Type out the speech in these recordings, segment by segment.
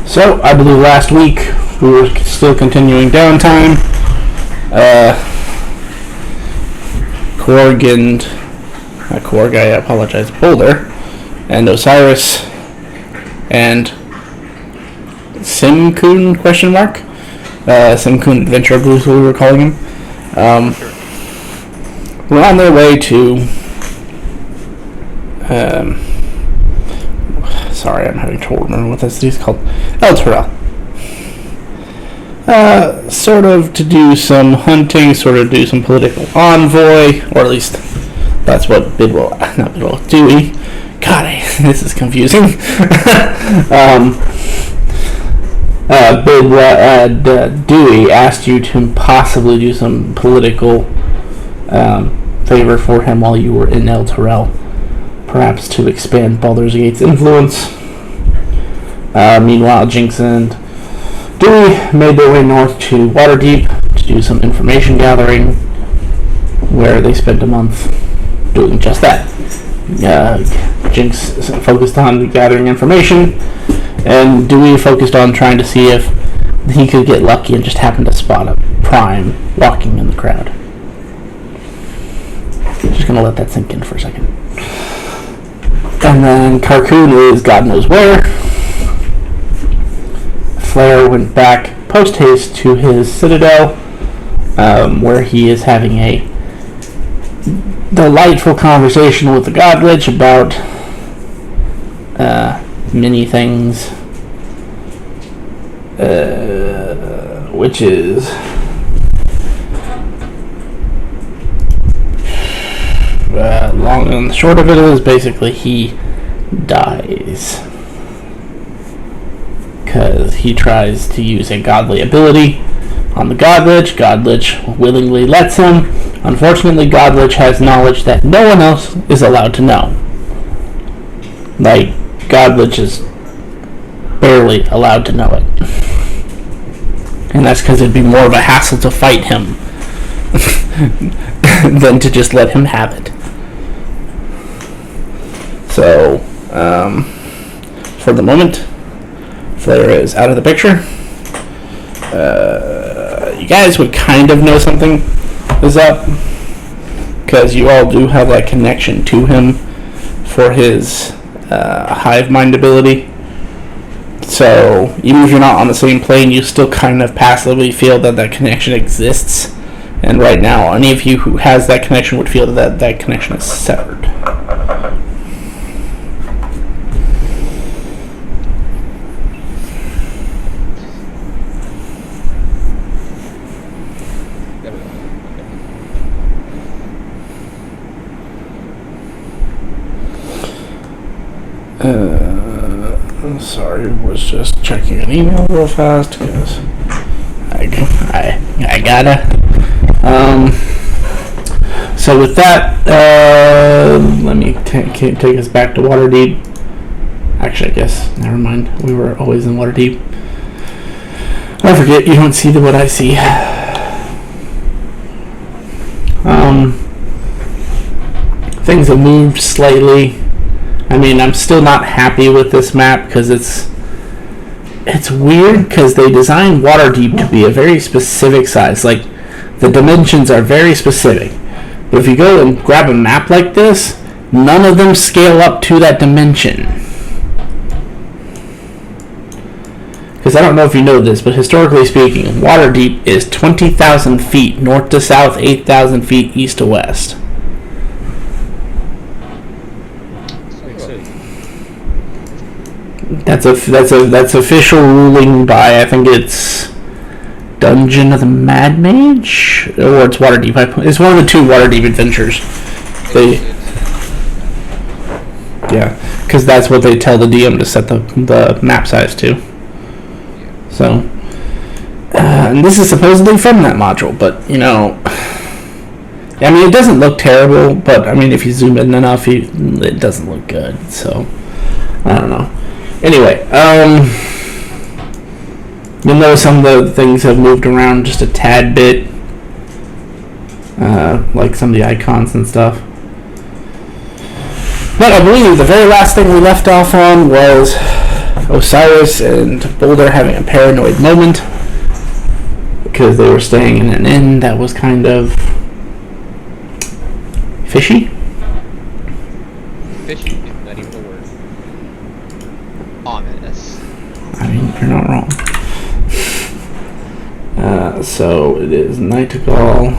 So, I believe last week we were still continuing Downtime. Boulder and Osiris and Simkun question mark? Simkun Adventure, I believe is what we were calling him. We're on their way to sorry, I'm having trouble remembering what this city's called. El Terrell. Sort of to do some hunting, sort of do some political envoy, or at least that's what Dewy. God, this is confusing. Dewy asked you to possibly do some political favor for him while you were in El Terrell, perhaps to expand Baldur's Gate's influence. Meanwhile, Jinx and Dewy made their way north to WaterDeep to do some information gathering, where they spent a month doing just that. Jinx focused on gathering information, and Dewy focused on trying to see if he could get lucky and just happen to spot a Prime walking in the crowd. Just gonna let that sink in for a second. And then Karkun is God knows where. Flare went back post-haste to his citadel, where he is having a delightful conversation with the God Lich about many things, which is long and the short of it is basically he dies because he tries to use a godly ability on the God Lich. God Lich willingly lets him. Unfortunately, God Lich has knowledge that no one else is allowed to know. Like, God Lich is barely allowed to know it. And that's because it'd be more of a hassle to fight him than to just let him have it. So, for the moment, Flare is out of the picture. You guys would kind of know something is up, because you all do have that connection to him for his hive mind ability. So even if you're not on the same plane, you still kind of passively feel that that connection exists. And right now, any of you who has that connection would feel that that connection is severed. Sorry, was just checking an email real fast because I gotta. So with that, let me take us back to WaterDeep. Actually, I guess never mind. We were always in WaterDeep. I forget. You don't see what I see. Things have moved slightly. I mean, I'm still not happy with this map because it's weird because they designed WaterDeep to be a very specific size. Like, the dimensions are very specific. But if you go and grab a map like this, none of them scale up to that dimension. Because I don't know if you know this, but historically speaking, WaterDeep is 20,000 feet north to south, 8,000 feet east to west. That's official ruling by, I think it's Dungeon of the Mad Mage, or it's WaterDeep. It's one of the two WaterDeep adventures. Because that's what they tell the DM to set the map size to. So, and this is supposedly from that module, but I mean, it doesn't look terrible, but I mean, if you zoom in enough, it doesn't look good. So, I don't know. Anyway, you'll notice some of the things have moved around just a tad bit, like some of the icons and stuff. But I believe the very last thing we left off on was Osiris and Boulder having a paranoid moment because they were staying in an inn that was kind of fishy. Fishy is not even a word. Ominous. I mean, you're not wrong. So it is Nightingale,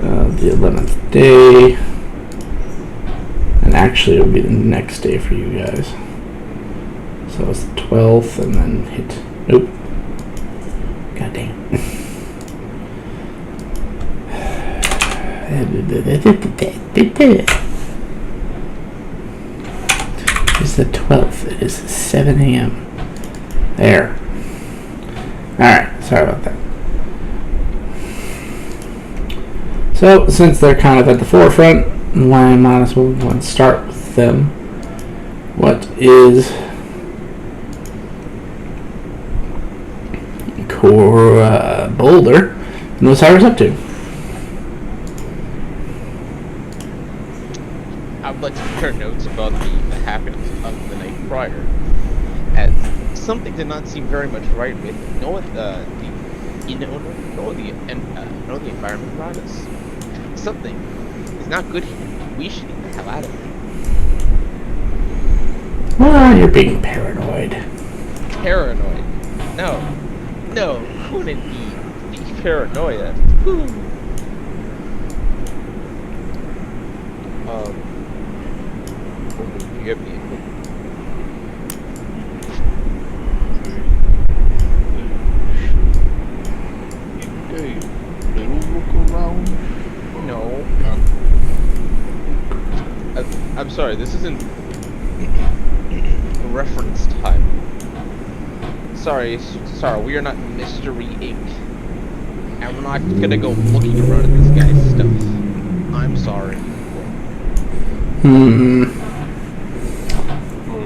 the 11th day, and actually it would be the next day for you guys. So it's the 12th, and then hit. Nope. God damn. It's the 12th. It is 7 a.m. There. Alright, sorry about that. So, since they're kind of at the forefront, why might as well start with them. What is Boulder and Osiris up to? I would like to compare notes about the happenings of the night prior, as something did not seem very much right with the environment around us. Something is not good here. We should get the hell out of here. Well, you're being paranoid. Paranoid? No, couldn't be the paranoia. You have me. No. I'm sorry, this isn't reference time. Sorry, we are not Mystery Inc. And we're not gonna go looking around at this guy's stuff. I'm sorry.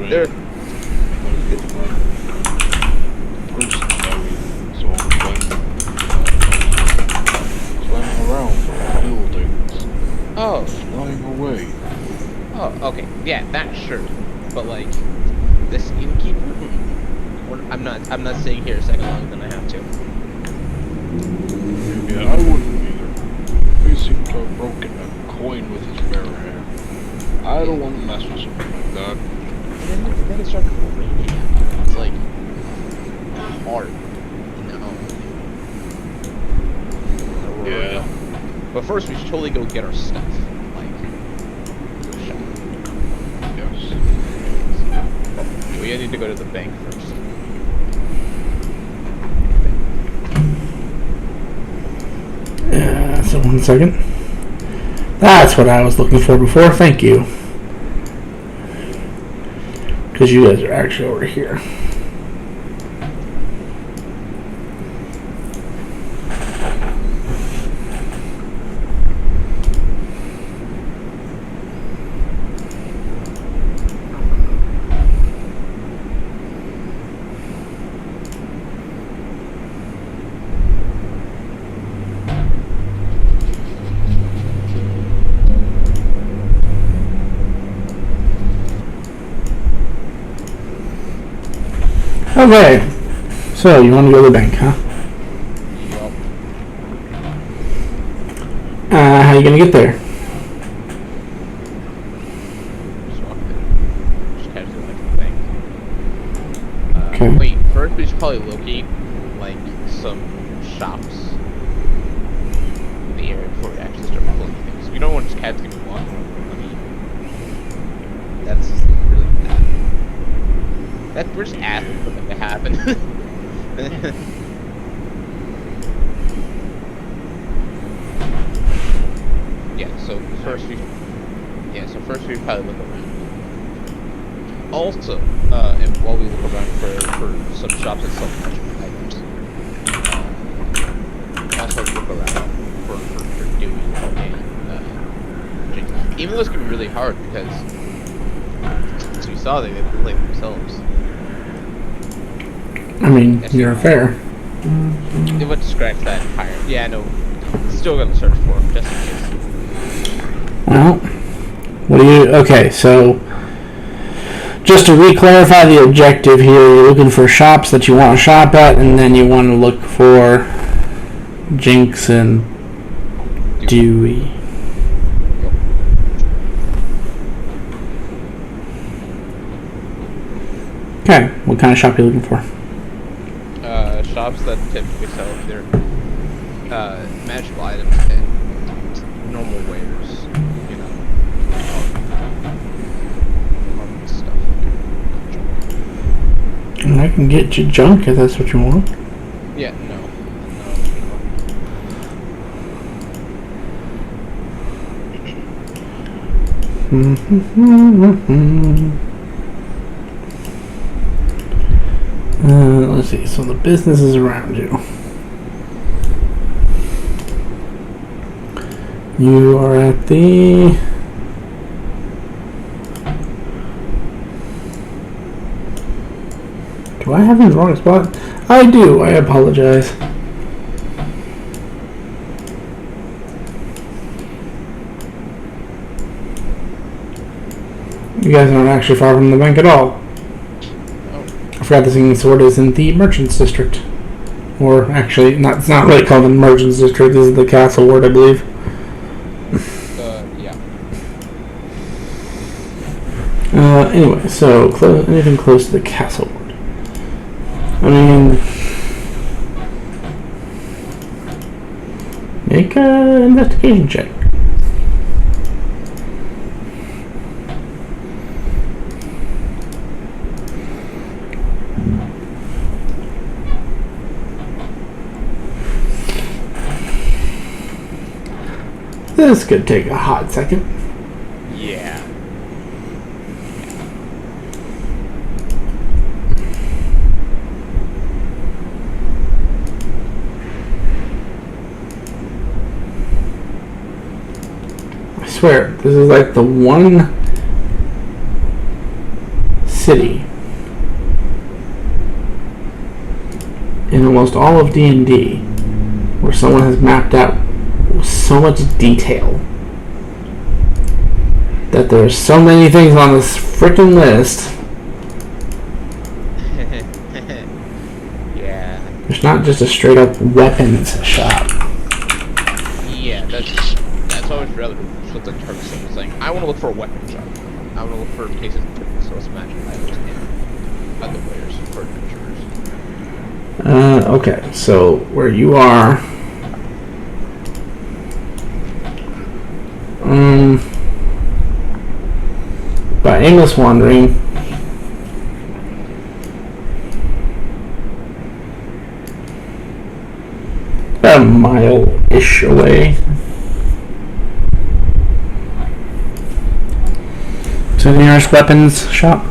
There. Oh. Flying away. Oh, okay. Yeah, that sure. But like, this innkeeper? I'm not staying here a second longer than I have to. Yeah, I wouldn't either. He seemed to have broken a coin with his bare hand. I don't want to mess with something like that. And then it started raining. It's like hard, Yeah. But first, we should totally go get our stuff. Like, go shop. Yes. We need to go to the bank first. So 1 second. That's what I was looking for before. Thank you. Because you guys are actually over here. Okay, so you want to go to the bank, huh? Yep. How you gonna get there? Just walk in. Just casually like the bank. Okay. Wait, first we should probably locate, like, some shops in the area before we actually start pulling things. We don't want to just casually walk around. I mean, that's really bad. We're just asking for that to happen. So first we probably look around. Also, and while we look around for some shops that sell magical items, also look around for Dewy and Jinx. Even though it's gonna be really hard because, as we saw, they didn't play themselves. I mean, you're fair. They would scratch that higher. Yeah, no. Still gonna search for them, just in case. Well, what do you... Okay, so... just to re-clarify the objective here, you're looking for shops that you want to shop at, and then you want to look for Jinx and Dewy. Okay, what kind of shop are you looking for? Shops that typically sell their magical items and normal wares, you know, stuff. And I can get you junk if that's what you want. Yeah, no. Let's see, so the businesses around you. You are at the... Do I have in the wrong spot? I do, I apologize. You guys aren't actually far from the bank at all. I forgot the Singing Sword is in the Merchants District. Or actually, it's not really called the Merchants District, this is the Castle Ward, I believe. Yeah. Anyway, so anything close to the Castle Ward. I mean... Make an investigation check. This could take a hot second. Yeah. I swear, this is like the one city in almost all of D&D where someone has mapped out so much detail that there's so many things on this freaking list. Yeah. There's not just a straight up weapons shop. Yeah, that's always rather what the term is saying. I want to look for a weapon shop. I want to look for cases of source magic items and other wares for adventurers. Okay, so where you are, by aimless wandering, about a mile-ish away. To the nearest weapons shop.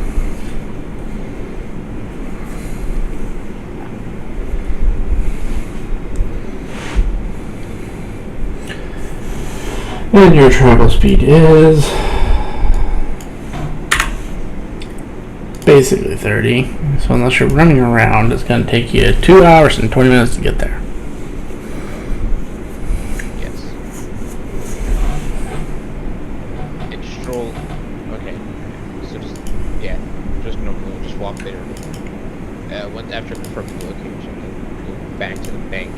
And your travel speed is basically 30. So unless you're running around, it's going to take you 2 hours and 20 minutes to get there. Yes. And stroll. Okay. So just normally just walk there. Once after confirming the location, go back to the bank.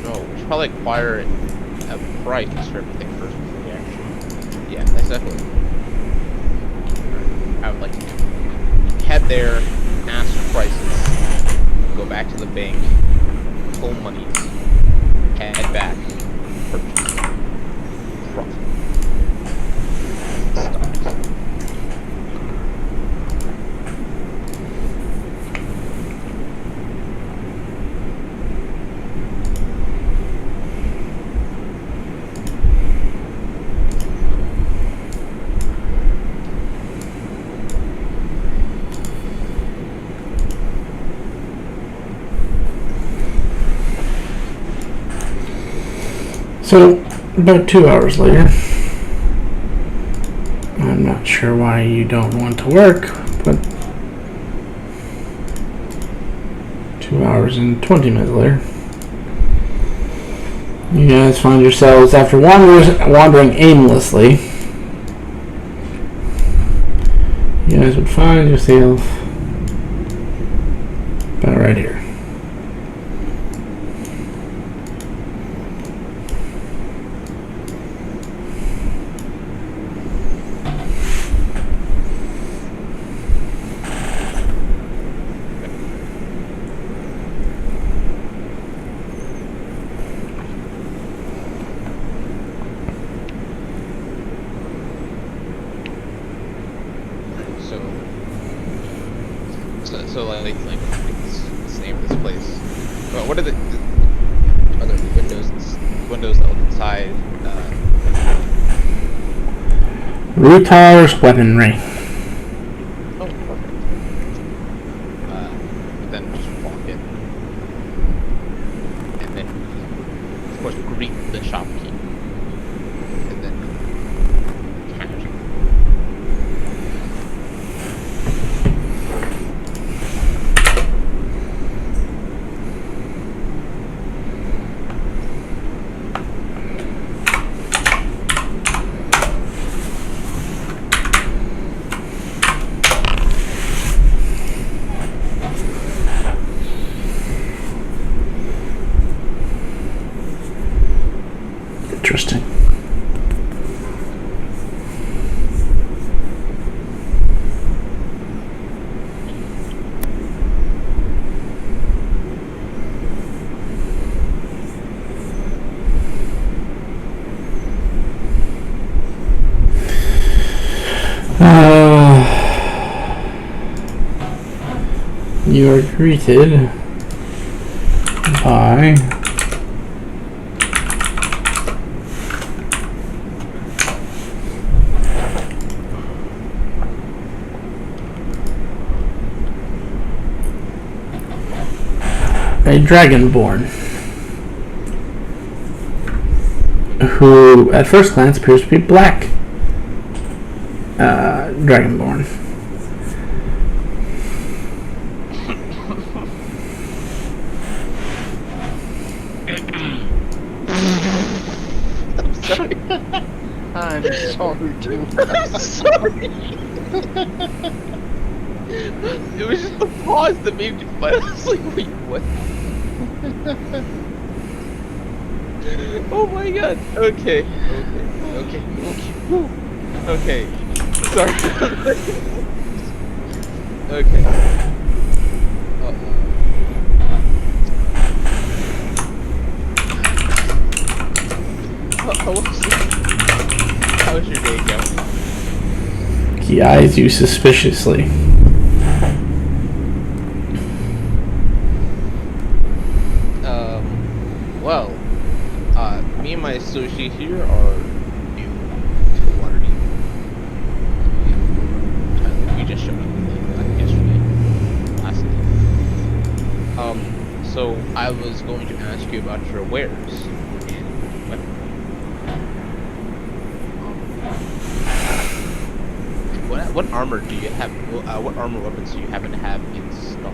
No, we should probably acquire a price for everything first before we actually. Yeah, that's definitely. I would like to head there, ask for prices, go back to the bank, pull money, head back, purchase, profit. Start. So, about 2 hours later, I'm not sure why you don't want to work, but 2 hours and 20 minutes later, you guys find yourselves, after wandering aimlessly, You guys would find yourself about right here. So like what's the name of this place? Well, what are the other windows that look inside? Rutar's weaponry. Oh, perfect. Then just walk in, and then of course greet the shopkeep, and then cash. Interesting. You are greeted by a dragonborn who at first glance appears to be black dragonborn. I'm sorry too. I'm sorry. It was just the pause that made me funny. I was like, wait, what? Oh my god. Okay. Whew. Okay. Sorry. Okay. How was your day going? He eyes you suspiciously. Well, me and my associate here are new to WaterDeep. We just showed up like yesterday, last night. So I was going to ask you about your wares and what armor do you have? What armor weapons do you happen to have in stock?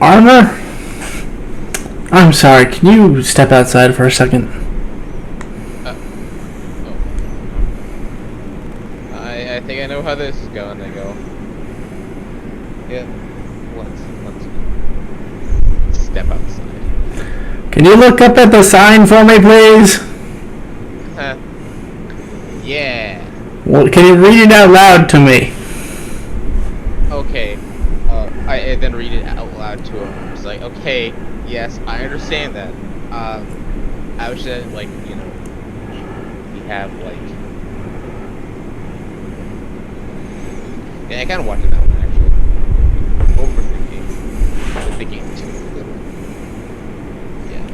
Armor? I'm sorry, can you step outside for a second? I think I know how this is going to go. Yeah, let's step outside. Can you look up at the sign for me, please? Yeah. Well, can you read it out loud to me? Okay. I then read it out loud to him. It's like, okay, yes, I understand that. I was just like, you know, we have like. Yeah, I kind of watched that one actually. Overthinking the game too. Yeah.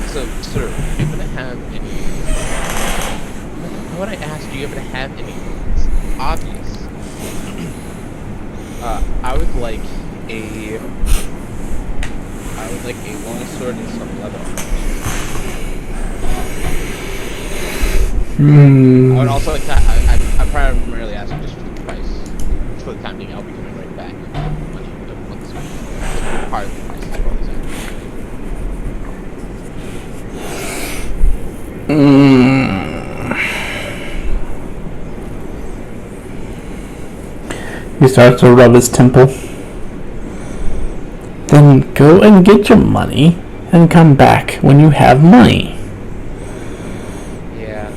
So, sir, do you happen to have any? What I asked, do you happen to have any? It's obvious. I would like a long sword and some leather. I would also like to. I'm primarily asking just for the price. For the time being, I'll be coming right back. Part of the price as well as that. He starts to rub his temple. Then go and get your money and come back when you have money. Yeah,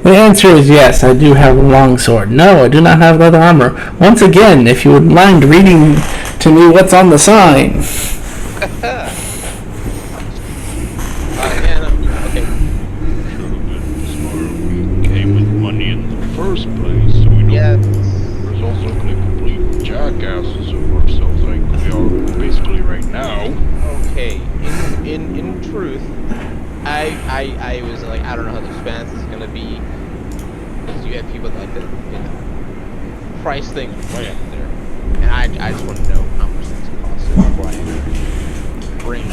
I The answer is yes, I do have a longsword. No, I do not have leather armor. Once again, if you would mind reading to me what's on the sign. yeah, no, okay. Should have been smarter. We came with money in the first place, so we don't. Yeah, There's also gonna complete jackasses of ourselves like we are basically right now. okay. In truth, I was like, I don't know how the expense is gonna be, because you have people like that, price things right up there, and I just want to know how much it's gonna cost before I bring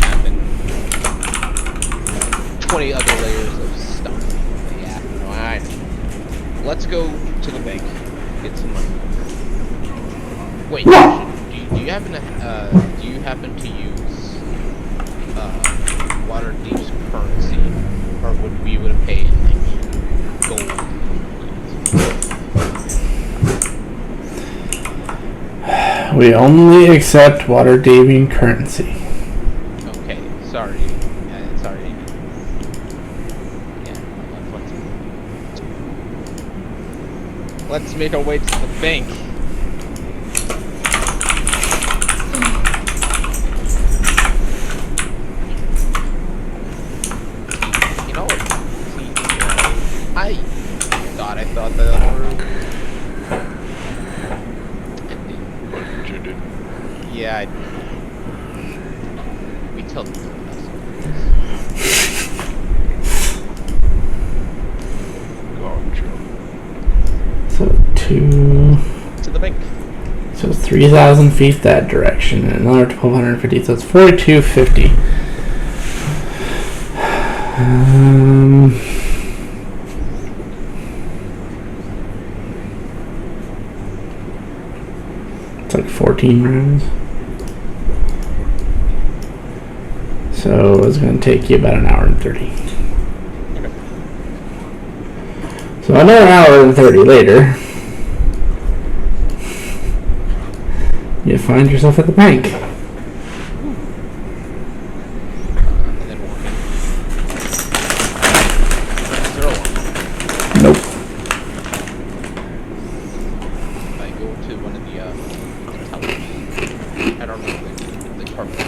having 20 other layers of stuff. But yeah, no, let's go to the bank, get some money. Wait, do you happen to use WaterDeep's currency, or would we have paid in like gold? We only accept WaterDeep currency. Okay, sorry. Sorry. Yeah, let's make our way to the bank. You know what? See, I thought that were. But you did. Yeah, we tell them. Gotcha. So To the bank. So it's 3,000 feet that direction, and another 1,250. So it's 4,250. It's like 14 rounds. So it's going to take you about an hour and 30. Okay. So another hour and 30 later, you find yourself at the bank. And then walking. Is there a one? Nope. I go to one of the towers. I don't know the carpet on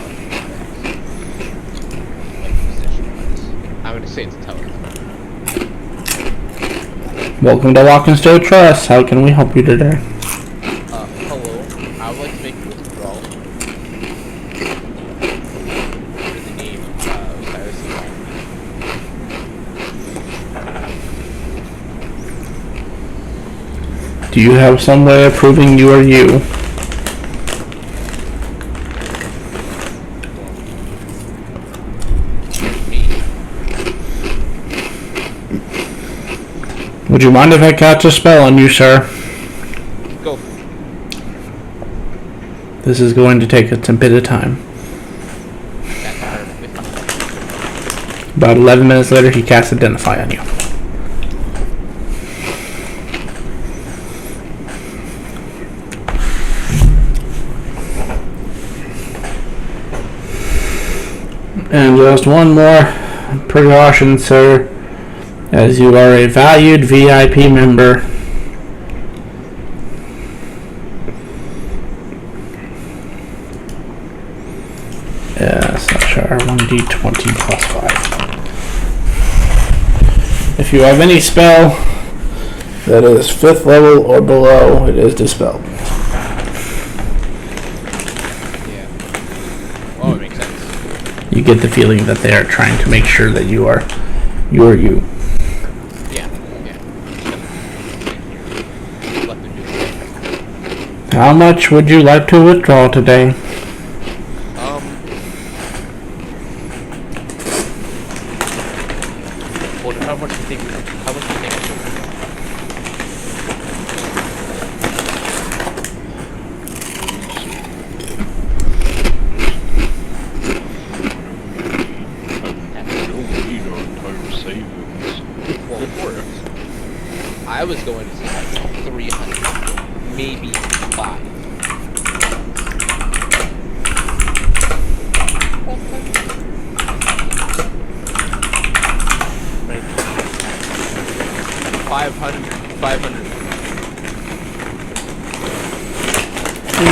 like position wise. I'm gonna say it's a tower. Welcome to Walk and Stow Trust. How can we help you today? Hello. I would like to make a withdrawal. For the name Osiris. Do you have some way of proving you are you? Would you mind if I cast a spell on you, sir? Go. This is going to take a bit of time. About 11 minutes later, he casts Identify on you. And just one more precaution, sir. As you are a valued VIP member, slash R1D20 plus 5. If you have any spell that is 5th level or below, it is dispelled. Yeah. Oh, it makes sense. You get the feeling that they are trying to make sure that you are you. Yeah. Let them do it. How much would you like to withdraw today? How much do you think? How much do you think? was going to say like 300, maybe 5. Right. 500.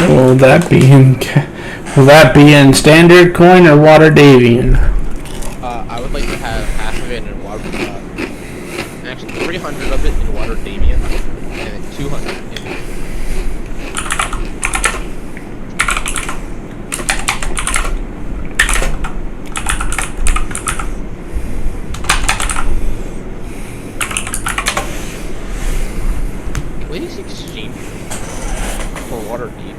Will that be in standard coin or WaterDeep? I would like to have half of it in water. Actually, 300 of it in WaterDeep, and then 200 in. Please exchange for WaterDeep.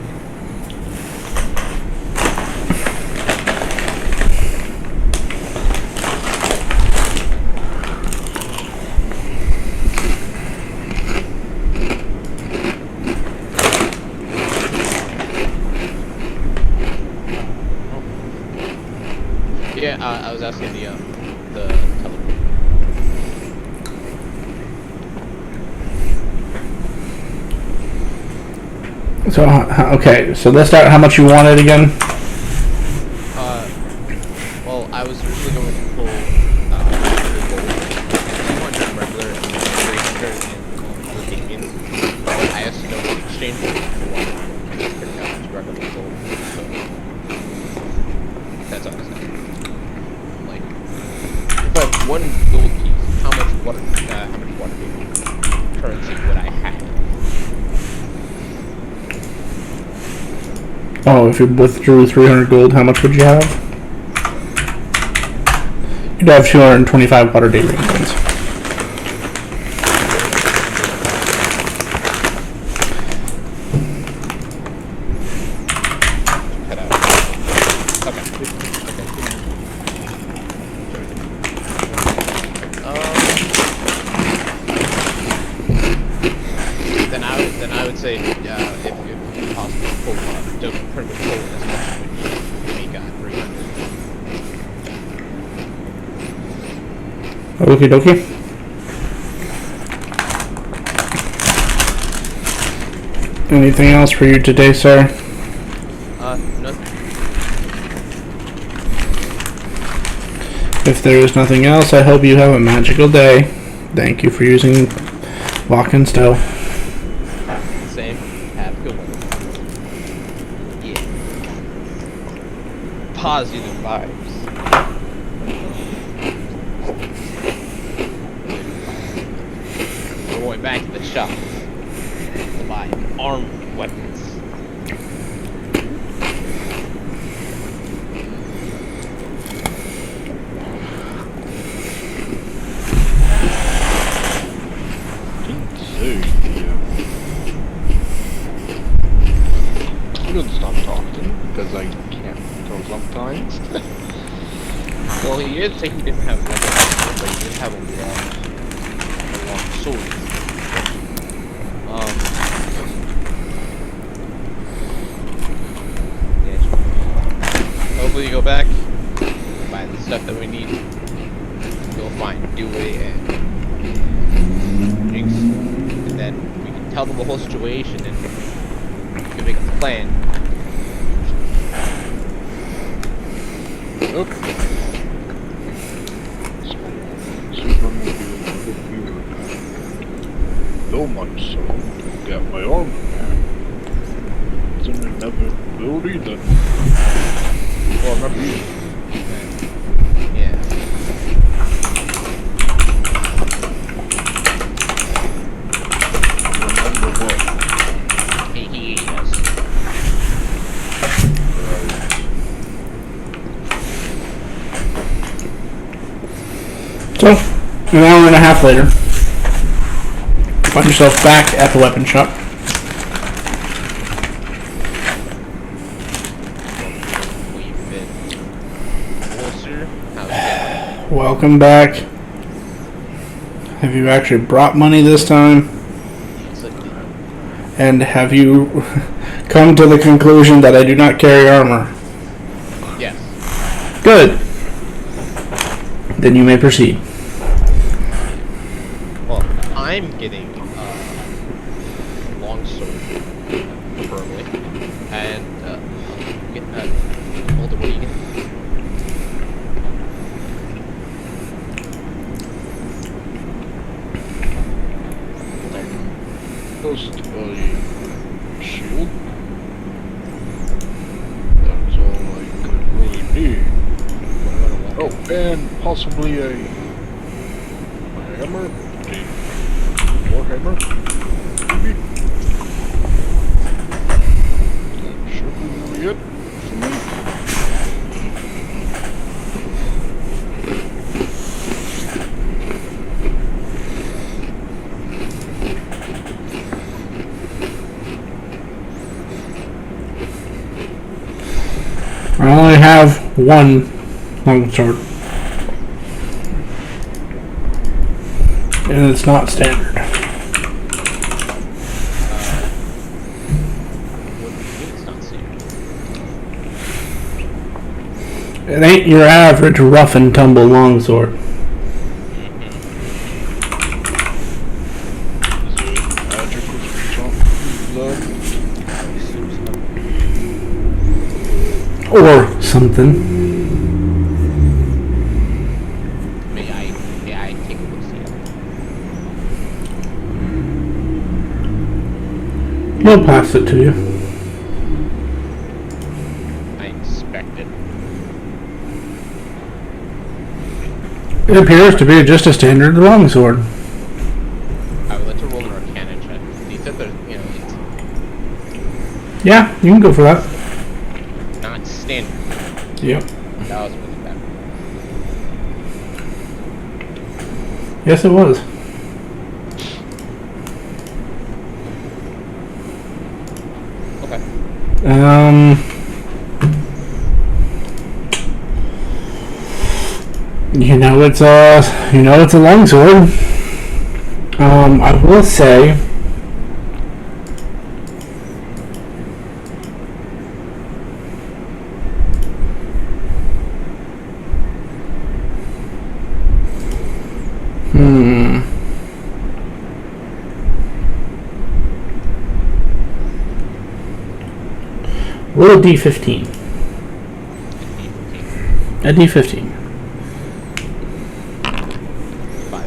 Yeah, I was asking the telephone. So okay, so let's start. How much you wanted again? Well, I was originally going to pull 200 regular and 300 in Canadian. But I asked to know the exchange rate for one. Pretty much regular gold. So that's all I said. Like, if I have one gold piece, how much water currency would I have? Oh, if you withdrew 300 gold, how much would you have? You'd have 225 WaterDeep coins. Cut out. Okay. Then I would say, if possible, pull don't pretty much pull as much as we got 300. Okie dokie. Anything else for you today, sir? Nothing. If there is nothing else, I hope you have a magical day. Thank you for using Lock and Stow. Same. Have a good one. Yeah. Positive vibes. We're going back to the shop to buy armed weapons. I'm gonna stop talking because I can't tell sometimes. Well, he did say he didn't have weapons, but he did have a long sword. Yeah. Hopefully you go back, buy the stuff that we need. You'll find Dewy and Jinx, and then we can tell them the whole situation and we can make a plan. Okay. Super movie so much so to get my armor back. It's an inevitability that. Well, not really. Yeah. Remember what? He yes. So, an hour and a half later, find yourself back at the weapon shop. We've been closer. How's it going? Welcome back. Have you actually brought money this time? Yes, I did. And have you come to the conclusion that I do not carry armor? Yes. Good. Then you may proceed. Well, I'm getting and possibly a hammer, a warhammer, maybe. That should be really it for me. I only have one longsword. And it's not standard. What do you mean it's not standard? It ain't your average rough and tumble longsword. Is it magic with some blood? Or something. May I take a look see it? He'll pass it to you. I inspect it. It appears to be just a standard longsword. I would like to roll an Arcana check. You said there's, you know, it's Yeah, you can go for that. not standard. Yep. That was really bad. Yes, it was. Okay. It's a longsword. I will say, roll a d15. A d15. 5.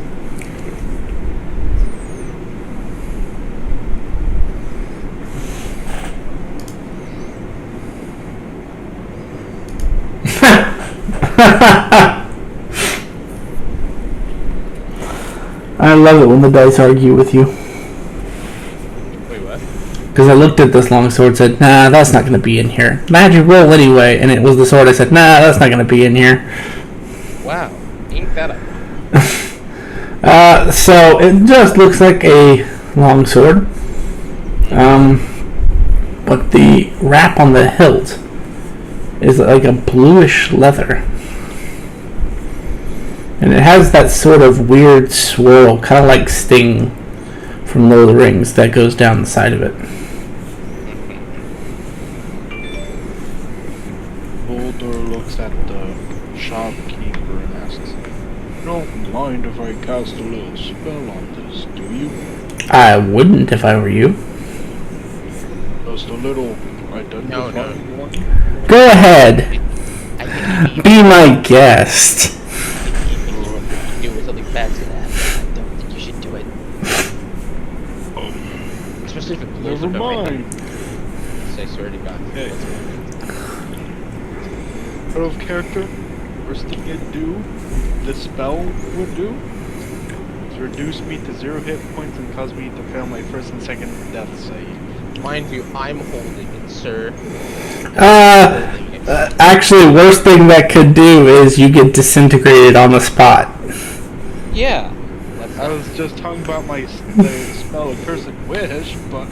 I love it when the dice argue with you. Wait, what? Because I looked at this longsword and said, nah, that's not going to be in here. And I had you roll anyway, and it was the sword. I said, nah, that's not going to be in here. Wow. Ink that up. So it just looks like a longsword. But the wrap on the hilt is like a bluish leather. And it has that sort of weird swirl, kind of like Sting from Lord of the Rings, that goes down the side of it. Boulder looks at the shopkeeper and asks, "You don't mind if I cast a little spell on this, do you?" I wouldn't if I were you. Just a little identifying one? Go ahead. I think you Be my guest. do something fancy that. I don't think you should do it. Especially if it blows Never up everything. mind. So I swear to God. Hey. Out of character, first thing it'd do, the spell would do, is reduce me to 0 hit points and cause me to fail my first and second death save. Mind you, I'm holding it, sir. Actually, worst thing that could do is you get disintegrated on the spot. Yeah. I was just talking about the spell Accursed Wish, but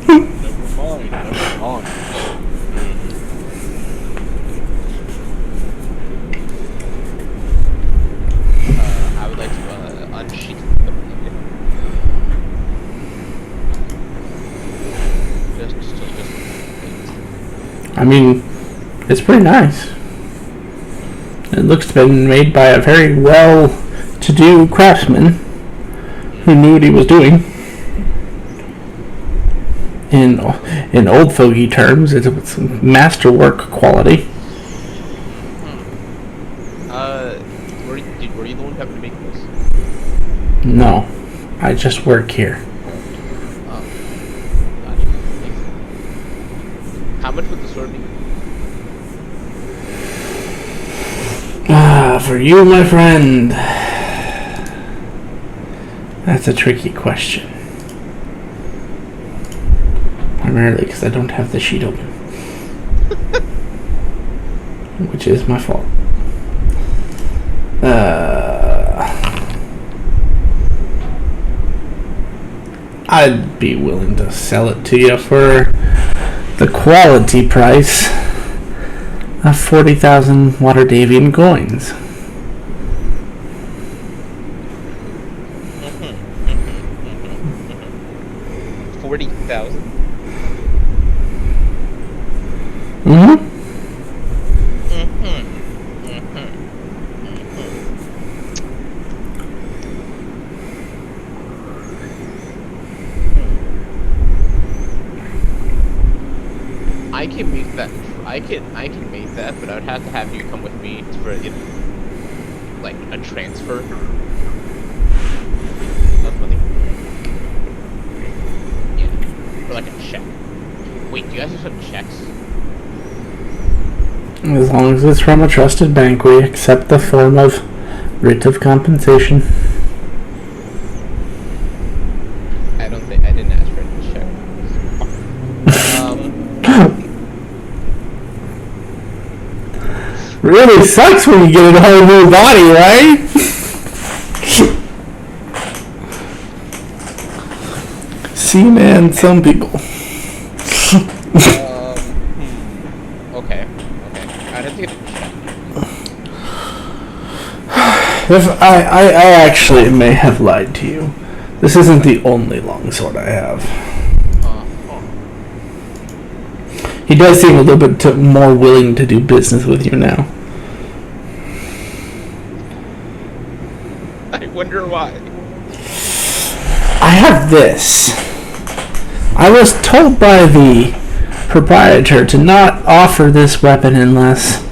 never mind. I would like to unsheath the blade. Just. I mean, it's pretty nice. It looks to have been made by a very well-to-do craftsman who knew what he was doing. In old fogey terms, it's masterwork quality. Were you the one who happened to make this? No, I just work here. Oh. Gotcha. How much would the sword be? For you, my friend, that's a tricky question. Primarily because I don't have the sheet open. Which is my fault. I'd be willing to sell it to you for the quality price of 40,000 WaterDeep coins. $40,000. Mm-hmm. I can make that. I can make that, but I would have to have you come with me for like a transfer of money. Yeah, or like a check. Wait, do you guys accept checks? As long as it's from a trusted bank, we accept the form of writ of compensation. I didn't ask for a check. Really sucks when you get a whole new body, right? See, man, some people. Okay. I'd have to get a check. If I actually may have lied to you. This isn't the only longsword I have. He does seem a little bit more willing to do business with you now. I wonder why. I have this. I was told by the proprietor to not offer this weapon unless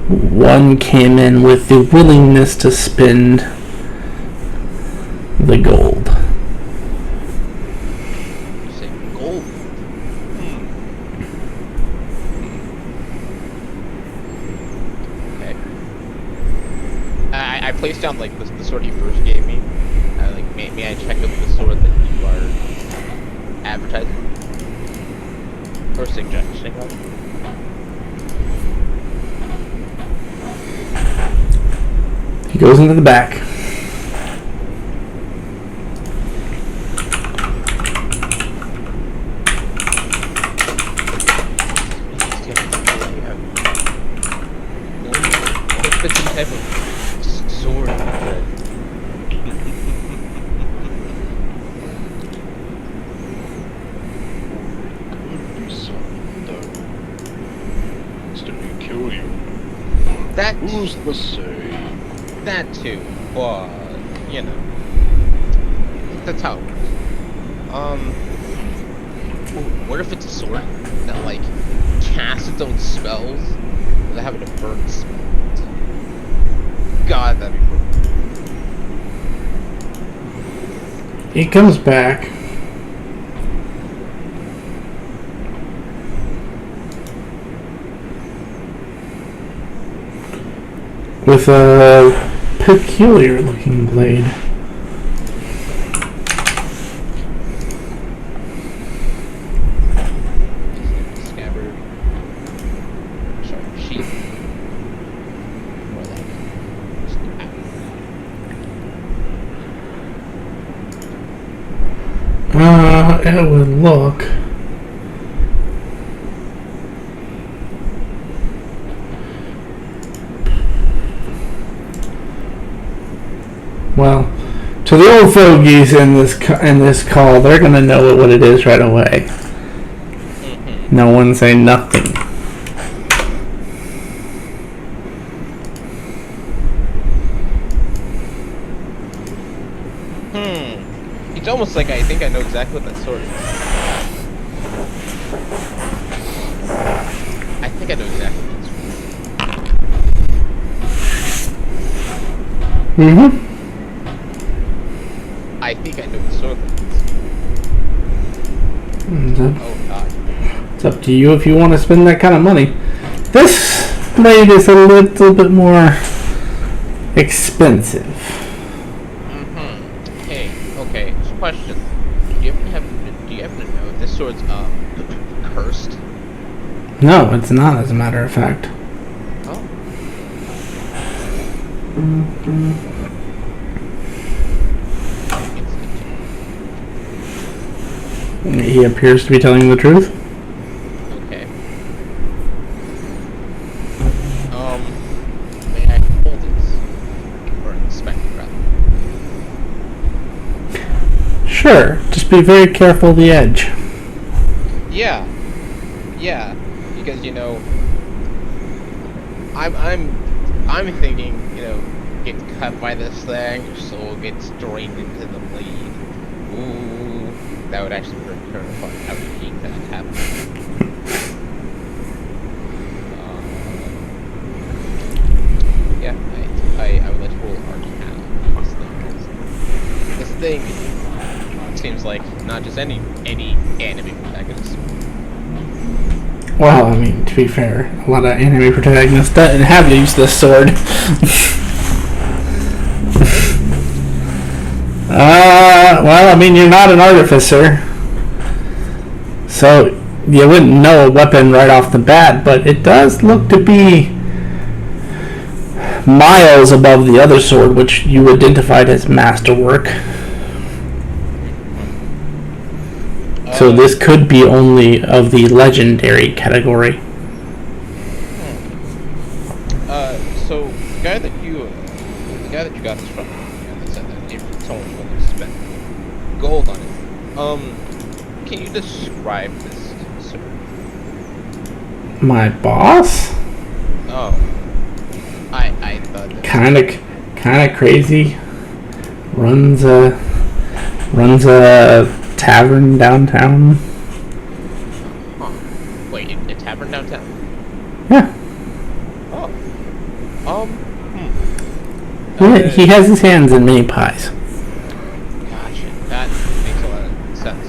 one came in with the willingness to spend the gold. You say gold? Okay. I placed down like the sword you first gave me. May I check out the sword that you are advertising or suggesting of? He goes into the back. What's the type of sword that Could be something though. It's to be kill you. that Who's to say? that too, but you know, that's how it works. What if it's a sword that like casts its own spells without having to burn spells? God, that'd be cool. He comes back. With a peculiar looking blade. Scabbard. Sorry, sheath. More like It would look. Well, to the old fogies in this call, they're gonna know what it is right away. Mm-hmm. No one say nothing. It's almost like I think I know exactly what that sword is. I think I know exactly what that sword is. Mm-hmm. I think I know the sword that is. Oh god. It's up to you if you want to spend that kind of money. This blade is a little bit more expensive. Mm-hmm. Okay. So question: Do you happen to know if this sword's cursed? No, it's not, as a matter of fact. Oh. He appears to be telling the truth. Okay. May I hold it? Or inspect it, rather? Sure, just be very careful of the edge. Yeah. Because I'm thinking, get cut by this thing, your soul gets drained into the blade. Ooh, that would actually be very terrifying. I would hate that happening. Yeah, I would like to roll Arcana on this thing. This thing seems like not just any anime protagonist. Well, I mean, to be fair, a lot of anime protagonists don't have used this sword. Well, I mean, you're not an artificer, so you wouldn't know a weapon right off the bat, but it does look to be miles above the other sword, which you identified as masterwork. So this could be only of the legendary category. So the guy that you got this from, that said that if someone's willing to spend gold on it, can you describe this, sir? My boss? Oh, I thought that Kind of crazy. Runs a tavern downtown. Huh. Wait, a tavern downtown? Yeah. Oh. He has his hands in many pies. Gotcha. That makes a lot of sense.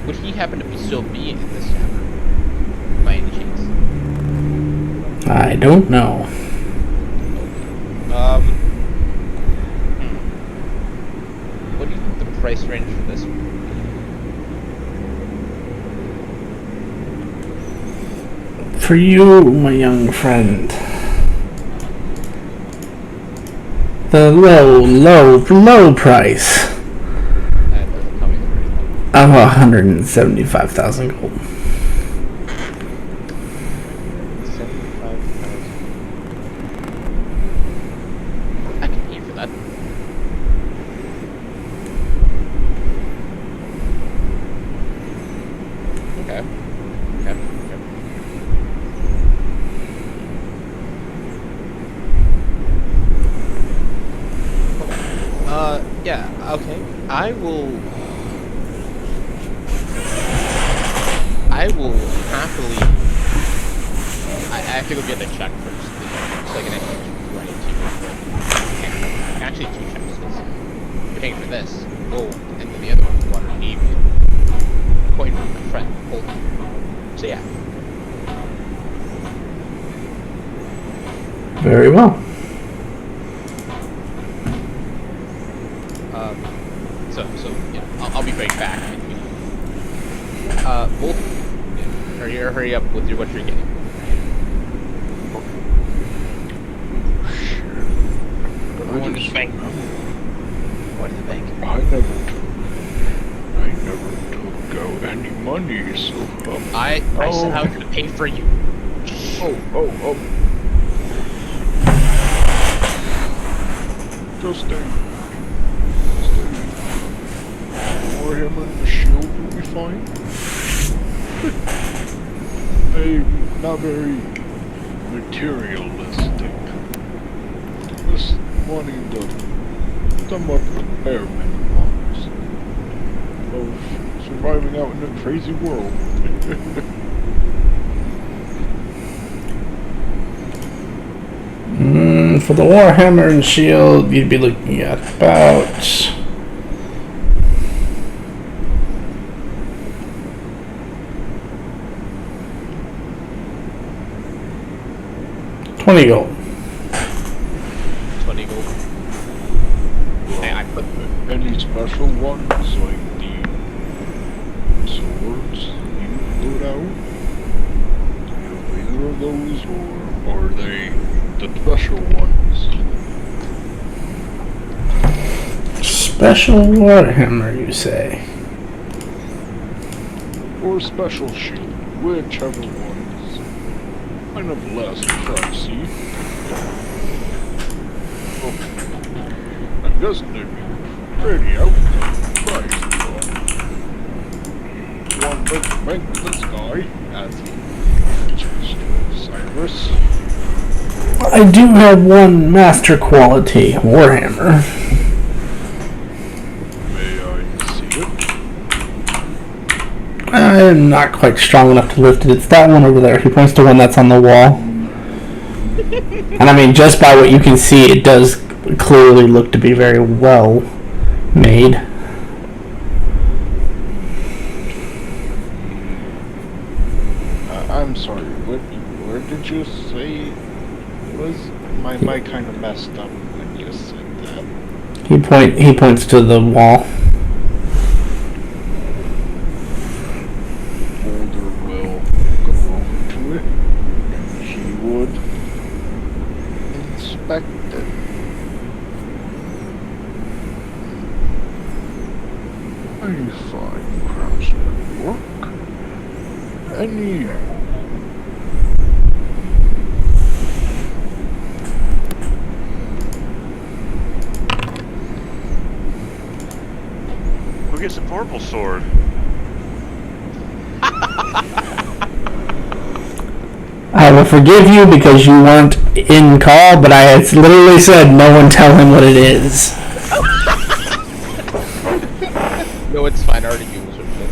Would he happen to still be in this tavern, by any chance? I don't know. What do you think the price range for this would be? For you, my young friend, the low price That doesn't tell me the price. of 175,000 gold. 75,000. I can pay for that. Okay. Yeah, okay. I will happily. I have to go get a check first, so I can actually write it to you. Actually, 2 checks. You're paying for this, gold, and then the other one, WaterDeep, coin from my friend, Boulder. So yeah. Very well. I'll be right back. Boulder, hurry up with what you're getting. Going to the bank. Going to the bank. I never took out any money, so I said I was gonna pay for you. Oh. Just stay. Warhammer and the shield will be fine. I'm not very materialistic. Just wanting to sum up the bare minimums of surviving out in a crazy world. For the Warhammer and Shield, you'd be looking at about 20 gold. 20 gold. Hey, I put Any special ones, like the swords you put out? Do you have either of those, or are they the special ones? Special Warhammer, you say? Or special shield, whichever ones. Kind of less pricey. Oh, I'm guessing they'd be pretty outpriced, but one big bank this guy, as he mentions to Osiris. I do have one master quality Warhammer. May I see it? I'm not quite strong enough to lift it. It's that one over there. He points to one that's on the wall. And I mean, just by what you can see, it does clearly look to be very well made. I'm sorry, where did you say it was? My mic kind of messed up when you said that. He points to the wall. Boulder will go over to it. He would inspect it. I find craftsman work. Any Who gets a purple sword? I will forgive you because you weren't in call, but I had literally said no one tell him what it is. No, it's fine. I already knew it was Riptide.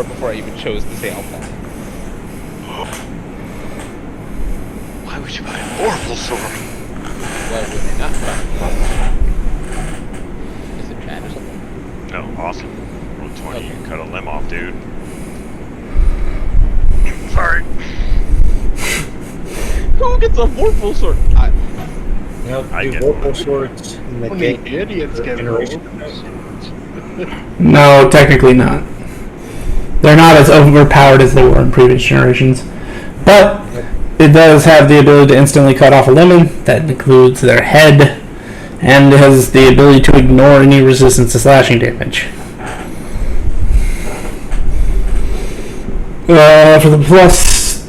Before I even chose to say Alpha. Why would you buy a purple sword? Why would I not buy it? Is it bad or something? Oh, awesome. Roll 20, you can cut a limb off, dude. Sorry. Who gets a Vorpal sword? I do get Vorpal one. swords in the only game. idiots get Generation. No, technically not. They're not as overpowered as they were in previous generations. But it does have the ability to instantly cut off a limb. That includes their head. And it has the ability to ignore any resistance to slashing damage. For the plus...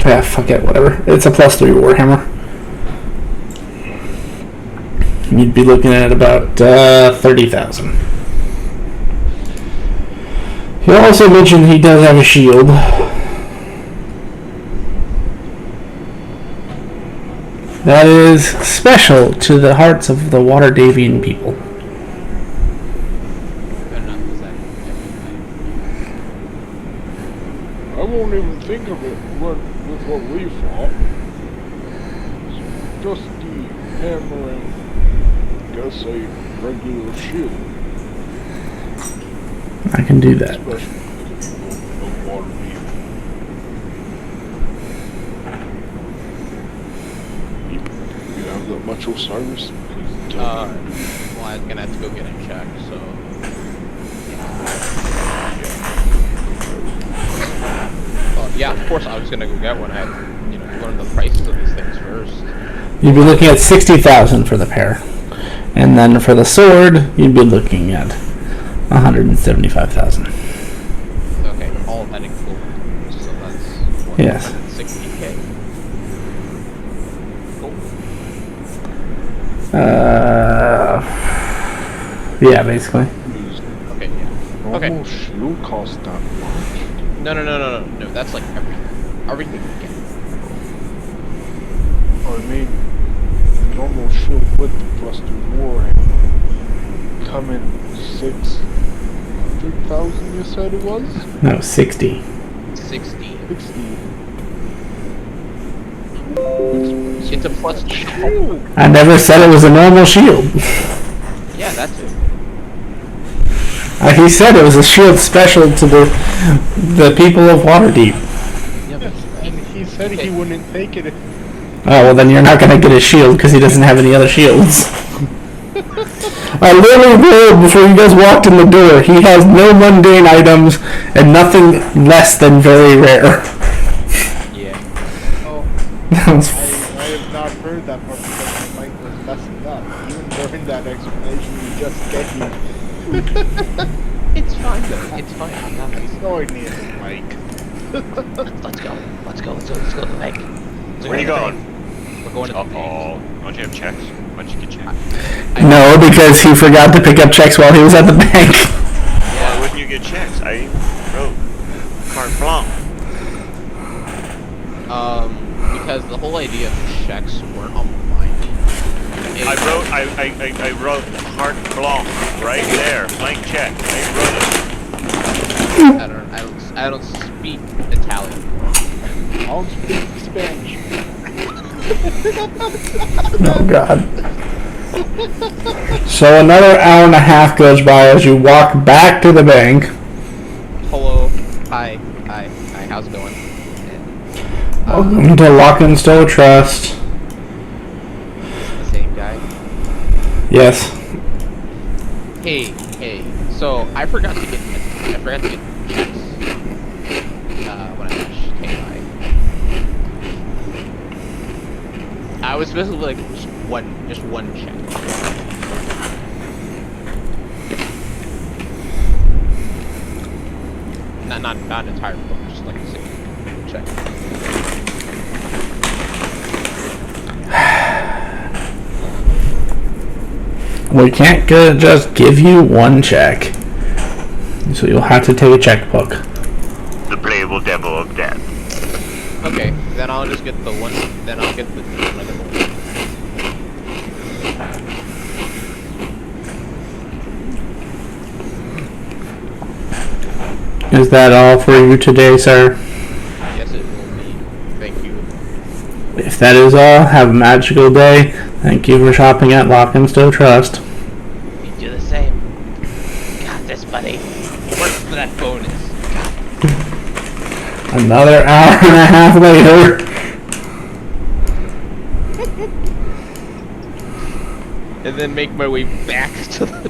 Yeah, fuck it, whatever. It's a plus 3 Warhammer. You'd be looking at about 30,000. He also mentioned he does have a shield. That is special to the hearts of the WaterDeep people. I won't even think of it with what we fought. Just the hammer and guess a regular shield. I can do that. Especially the WaterDeep. You have that much Osiris? Please tell me. Well, I'm gonna have to go get it checked, so. Yeah, of course I was gonna go get one. I had, learn the prices of these things first. You'd be looking at 60,000 for the pair. And then for the sword, you'd be looking at 175,000. Okay, all of that included. So that's Yes. 160k. Cool. Yeah, basically. Okay, yeah. Okay. Normal shield cost that much. No, that's like everything. Everything you get. I mean, the normal shield with the plus 2 Warhammer come in 600,000, you said it was? No, 60. 60. 60. It's a plus 2. Shield! I never said it was a normal shield. Yeah, that's it. He said it was a shield special to the people of WaterDeep. Yeah, but And he said said he wouldn't take it. Oh, well then you're not gonna get a shield because he doesn't have any other shields. I literally rolled before you guys walked in the door. He has no mundane items and nothing less than very rare. Yeah. Oh, That was I have not heard that part because my mic was messing up. Even during that explanation you just gave. It's fine though. It's fine. I got this. No, I need a mic. Let's go. Let's go to the bank. Where are you going? We're going to the bank. Uh-oh. Don't you have checks? Why'd you get checks? no, because he forgot to pick up checks while he was at the bank. Why wouldn't you get checks? I wrote carte blanche. Because the whole idea of checks weren't on my mind. I wrote carte blanche right there. Blank check. I wrote it. I don't speak Italian. I'll speak Spanish. Oh god. So another hour and a half goes by as you walk back to the bank. Hello. Hi. How's it going? Welcome to Lock and Stow Trust. The same guy. Yes. Hey. So I forgot to get checks. When I first came by. I was basically like just one check. Not an entire book, just like a single check. We can't just give you one check. So you'll have to take a checkbook. The playable devil of death. Okay, then I'll just get the one. Then I'll get the another one. Is that all for you today, sir? Yes, it will be. Thank you. If that is all, have a magical day. Thank you for shopping at Lock and Stow Trust. You do the same. Got this, buddy. Work for that bonus. Another hour and a half later. And then make my way back to the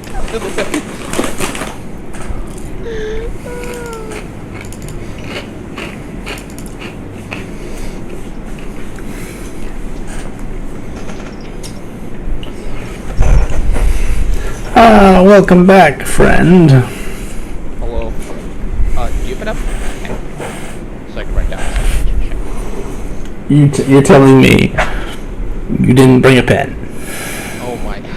Welcome back, friend. Hello. Do you have enough? Okay. So I can write down. You're telling me you didn't bring a pen? Oh my god.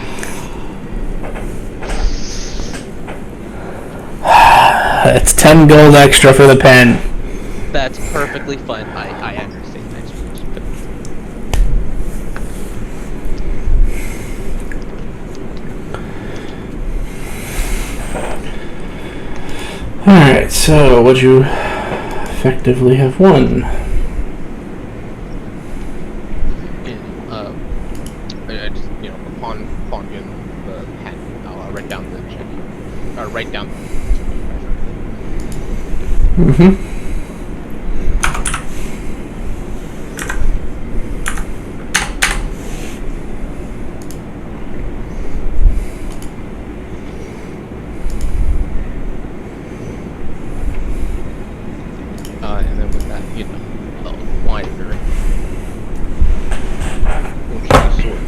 It's 10 gold extra for the pen. That's perfectly fine. I understand. Alright, so would you effectively have won? I just, upon getting the pen, I'll write down the check. Or write down. Mm-hmm. And then with that, wider. We'll try to sort.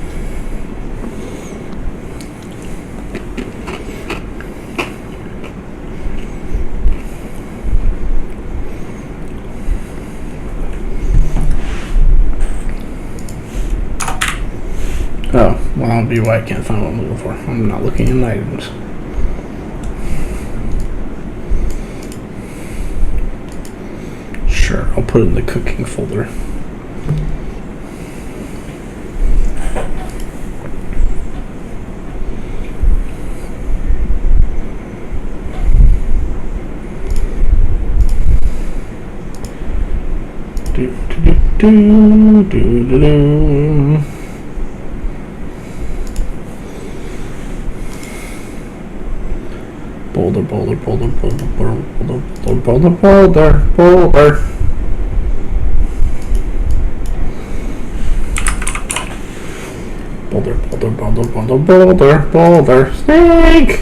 Oh, well, I'll be why I can't find what I'm looking for. I'm not looking in items. Sure, I'll put it in the cooking folder. Boulder, boulder, boulder, boulder, boulder, boulder, boulder, boulder, boulder. Boulder, boulder, boulder, boulder, boulder, boulder, snake!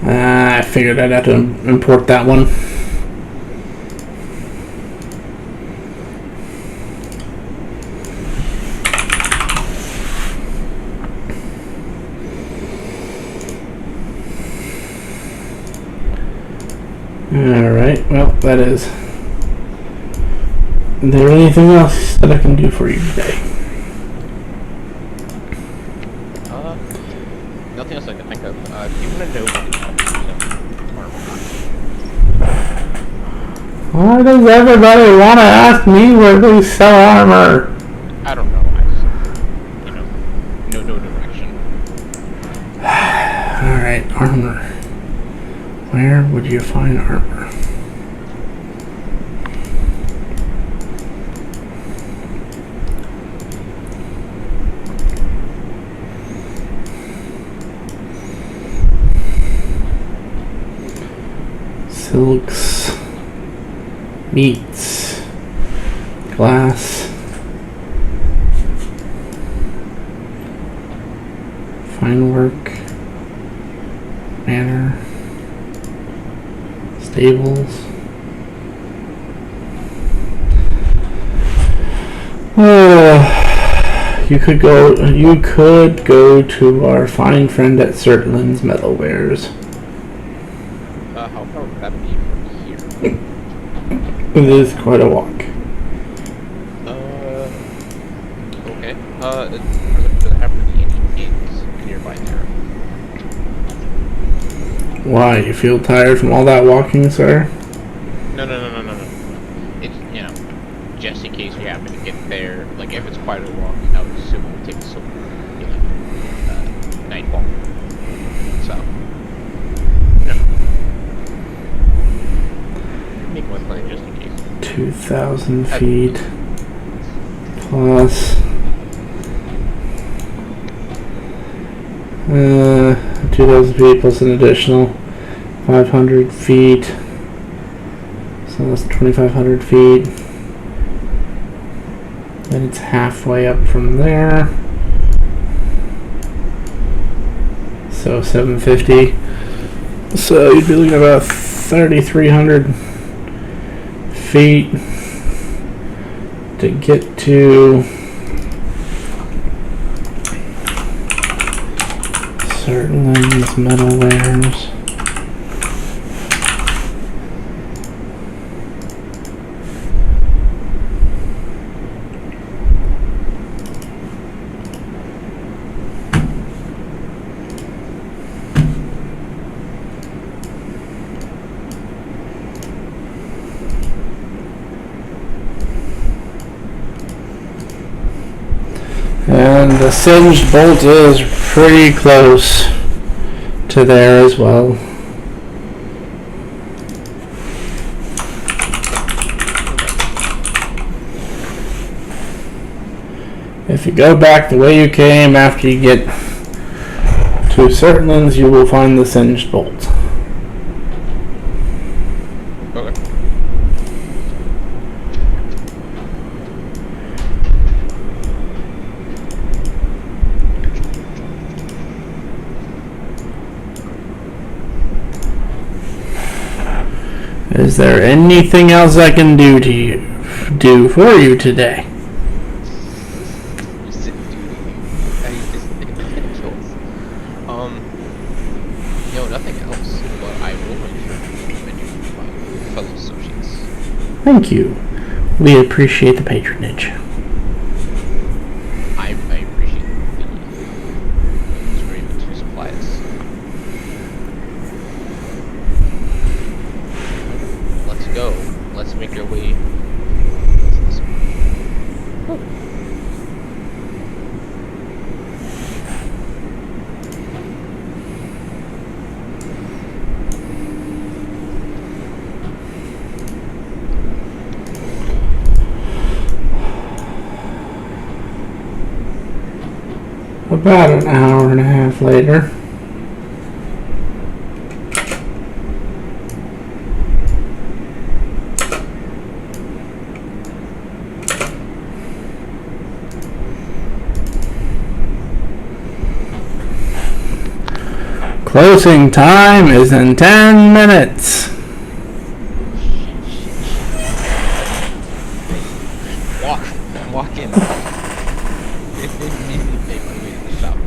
I figured I'd have to import that one. Alright, well, that is. Is there anything else that I can do for you today? Nothing else I can think of. Do you want to know Why does everybody want to ask me where they sell armor? I don't know. I just, no direction. Alright, armor. Where would you find armor? Silks, meats, glass, fine work, manor, stables. You could go to our fine friend at Certland's Metalwares. How far would that be from here? It is quite a walk. Okay. Does it have any inns nearby there? Why? You feel tired from all that walking, sir? No. It's, just in case we happen to get there. Like, if it's quite a walk, I would assume it would take us nightfall. So, make one plan just in case. 2,000 feet plus 2,000 feet plus an additional 500 feet. So that's 2,500 feet. Then it's halfway up from there. So 750. So you'd be looking at about 3,300 feet to get to Certland's Metalwares. And the singed bolt is pretty close to there as well. If you go back the way you came after you get to Certland's, you will find the singed bolt. Okay. Is there anything else I can do for you today? No, nothing else, but I will make sure to mention my fellow associates. Thank you. We appreciate the patronage. I appreciate the agreement to supply us. Let's go. Let's make our way. About an hour and a half later. Closing time is in 10 minutes. Walk in. If they need to make my way to the shop.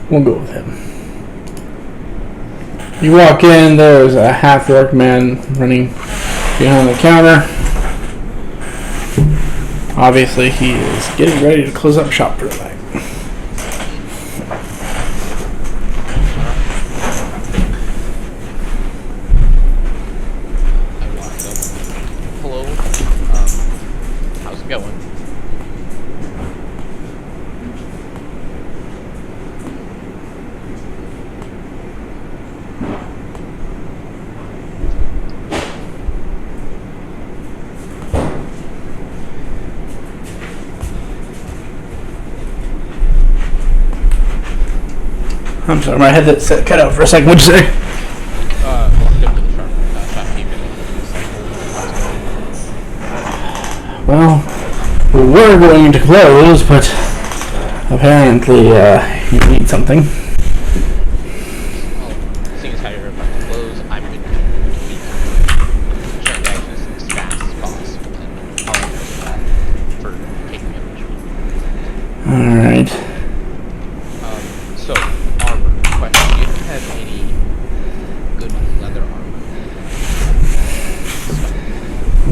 We'll go with him. You walk in, there's a half-orc man running behind the counter. Obviously, he is getting ready to close up shop for the night. Hello. How's it going? I'm sorry, my head cut out for a second. What'd you say? Walked up to the shopkeep and Well, we were going to close, but apparently you need something. seeing as how you're about to close, I'm going to keep transactions as fast as possible and apologize for taking it. Alright. So, armor question. Do you have any good leather armor?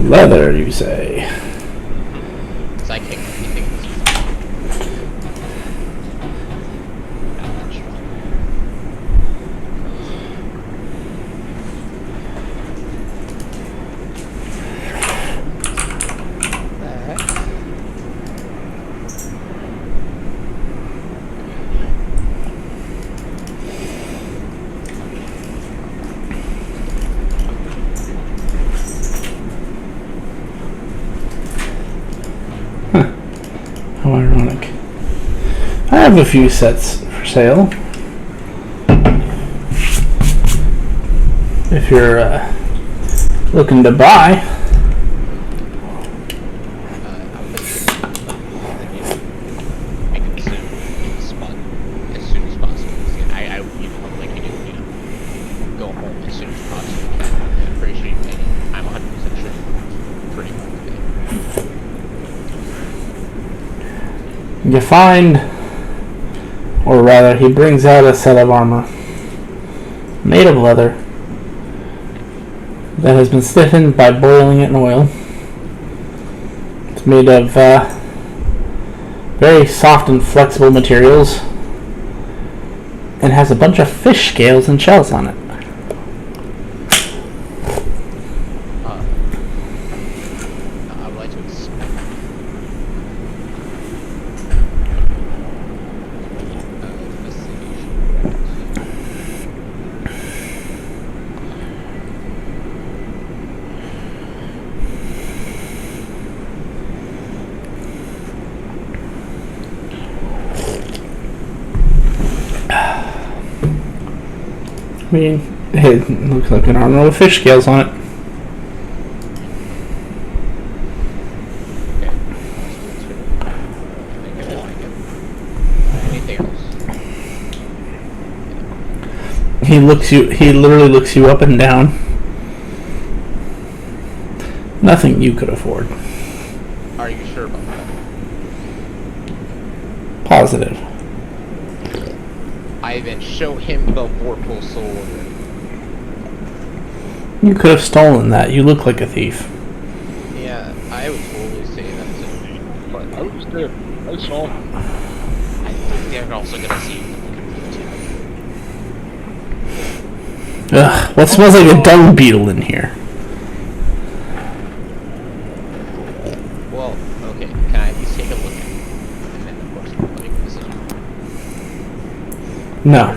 Leather, you say? So I can't get anything that's not that strong. How ironic. I have a few sets for sale. If you're looking to buy. I would like to make a decision on the spot as soon as possible. I would like to go home as soon as possible. I'm pretty sure you can. I'm 100% sure. Pretty much. You find, or rather, he brings out a set of armor made of leather that has been stiffened by boiling it in oil. It's made of very soft and flexible materials and has a bunch of fish scales and shells on it. I would like to I mean, it looks like an armor with fish scales on it. He literally looks you up and down. Nothing you could afford. Are you sure about that? Positive. I then show him the Vorpal sword. You could have stolen that. You look like a thief. Yeah, I would totally say that too. But I was there. I saw him. I think they're also gonna see you. Ugh, what smells like a dung beetle in here? Well, okay, can I at least take a look at it? And then, of course, I'll make a decision. No.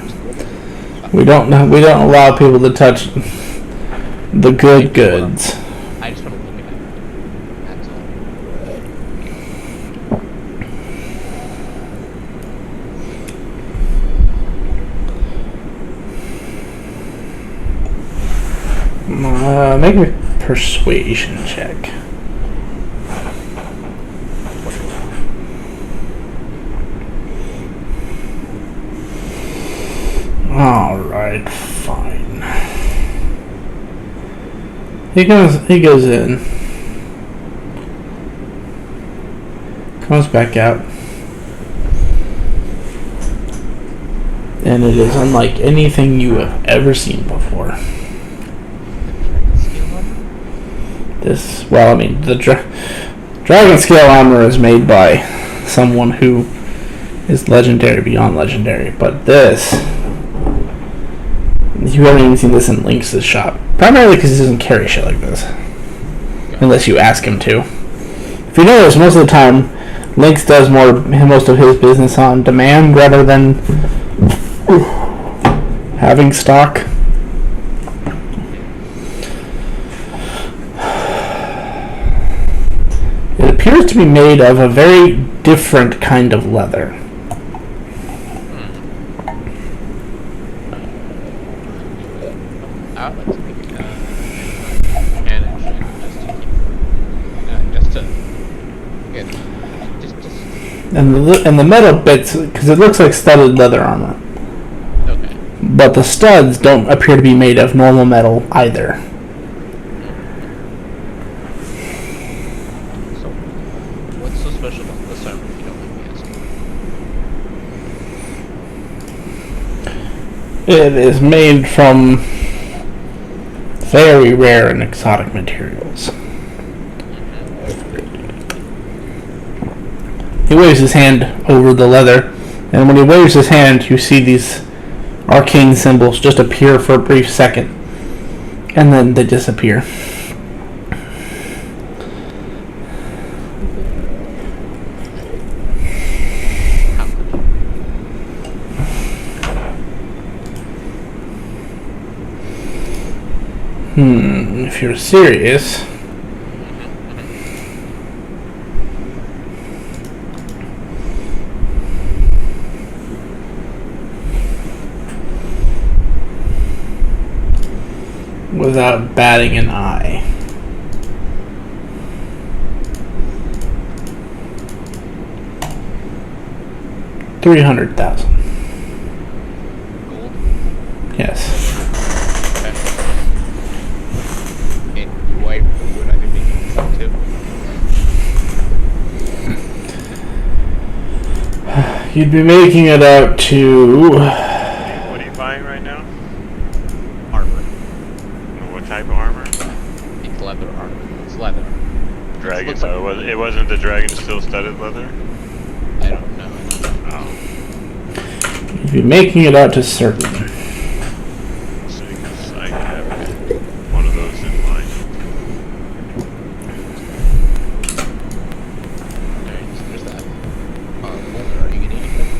We don't allow people to touch the good goods. I just want to look at it. That's all. Make a persuasion check. Alright, fine. He goes in. Comes back out. And it is unlike anything you have ever seen before. The dragon scale armor is made by someone who is legendary beyond legendary, but this, you haven't even seen this in Lynx's shop. Primarily because he doesn't carry shit like this, unless you ask him to. If you notice, most of the time, Lynx does most of his business on demand rather than having stock. It appears to be made of a very different kind of leather. I would like to make it manage just to get just And the metal bits, because it looks like studded leather armor. okay. But the studs don't appear to be made of normal metal either. So what's so special about this armor if you don't mind me asking? It is made from very rare and exotic materials. He waves his hand over the leather, and when he waves his hand, you see these arcane symbols just appear for a brief second, and then they disappear. If you're serious, without batting an eye, $300,000. Gold? Yes. And white would I be making this up too? You'd be making it out to What are you buying right now? Armor. What type of armor? It's leather armor. It's leather. Dragon. Looks like- So it wasn't the dragon still studded leather? I don't know. Oh. you'd be making it out to certain. So because I have one of those in mind. Alright, so there's that. Boulder, are you getting anything?